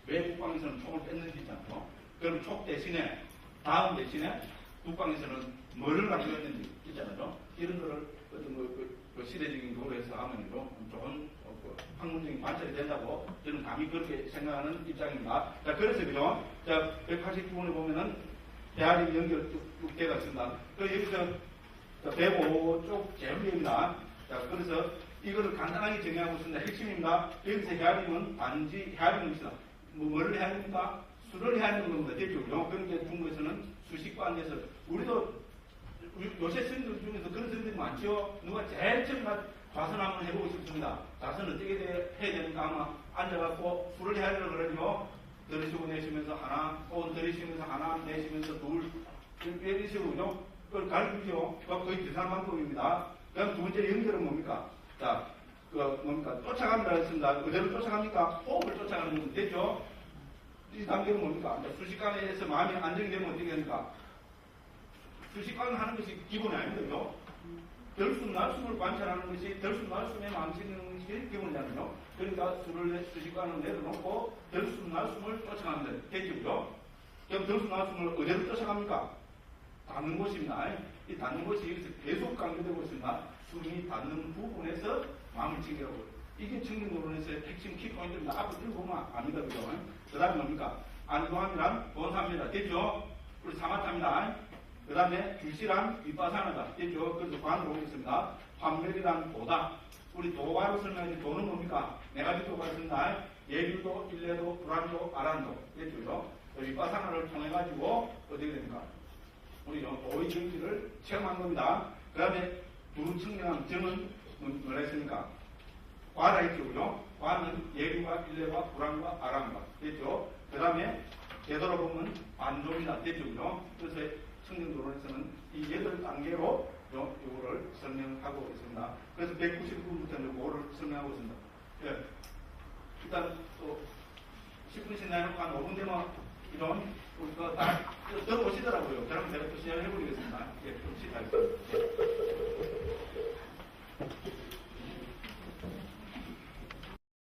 Speaker 1: 왜 국방에서는 촉을 뺐는지 있잖아요. 그럼 촉 대신에, 다음 대신에 국방에서는 뭐를 강조했는지 있잖아요. 이런 거를 어떤 시대적인 거로 해서 하면 좋은 학문적인 관찰이 된다고 저는 감히 그렇게 생각하는 입장입니다. 자, 그래서 그죠? 자, 189번에 보면은 대화림 연결 쭉 되어 있습니다. 그래서 여기서 105 쪽 제일 위입니다. 자, 그래서 이거를 간단하게 정의하고 있습니다. 핵심입니다. 여기서 헤아림은 단지 헤아림입니다. 뭐를 헤아립니까? 수를 해야 하는 겁니다. 됐죠? 그러니까 중국에서는 수식관에서 우리도 요새 스님들 중에서 그런 스님들이 많죠? 누가 제일 처음 좌선 한번 해보고 싶습니다. 좌선 어떻게 해야 되는가 아마 앉아갖고 수를 해야 되려고 그러죠? 들이쉬고 내쉬면서 하나, 또 들이쉬면서 하나, 내쉬면서 둘, 이런 식으로 그걸 가르치죠? 거의 비슷한 방법입니다. 그다음 두 번째 연결은 뭡니까? 자, 뭡니까? 쫓아간다 했습니다. 그대로 쫓아갑니까? 호흡을 쫓아가는 겁니다. 됐죠? 이 단계는 뭡니까? 수식관에서 마음이 안정이 되면 어떻게 됩니까? 수식관 하는 것이 기본이 아닙니다. 들숨날숨을 관찰하는 것이 들숨날숨의 망치는 것이 기본이잖아요. 그러니까 술을 수식관을 내려놓고 들숨날숨을 쫓아가면 되죠. 그럼 들숨날숨을 어디로 쫓아갑니까? 닿는 곳입니다. 이 닿는 곳이 여기서 계속 강조되고 있습니다. 숨이 닿는 부분에서 마음을 챙기라고. 이게 청진노론에서의 핵심 키포인트입니다. 앞으로 읽어보면 압니다. 그죠? 그 다음에 뭡니까? 안도함이란 본사입니다. 됐죠? 우리 사마타입니다. 그 다음에 규시란 윗바사나다. 됐죠? 그래서 관으로 오겠습니다. 환멸이란 도다. 우리 도화로 설명하지 도는 뭡니까? 네 가지 도가 있습니다. 예류도, 일례도, 불안도, 아란도. 됐죠? 윗바사나를 통해가지고 어떻게 됩니까? 우리 도의 정치를 체험한 겁니다. 그 다음에 두 측면한 정은 뭐라 했습니까? 과라 했죠. 그죠? 과는 예류가, 일례가, 불안과 아란과. 됐죠? 그 다음에 되돌아보면 반조입니다. 됐죠? 그죠? 그래서 청정도론에서는 이 8단계로 요거를 설명하고 있습니다. 그래서 199분부터는 요거를 설명하고 있습니다. 예. 일단 또 10분 지나놓고 한 5분 되면 이런 우리가 다 들어오시더라고요. 그럼 제가 또 시작해보겠습니다. 예, 좀 시작하겠습니다.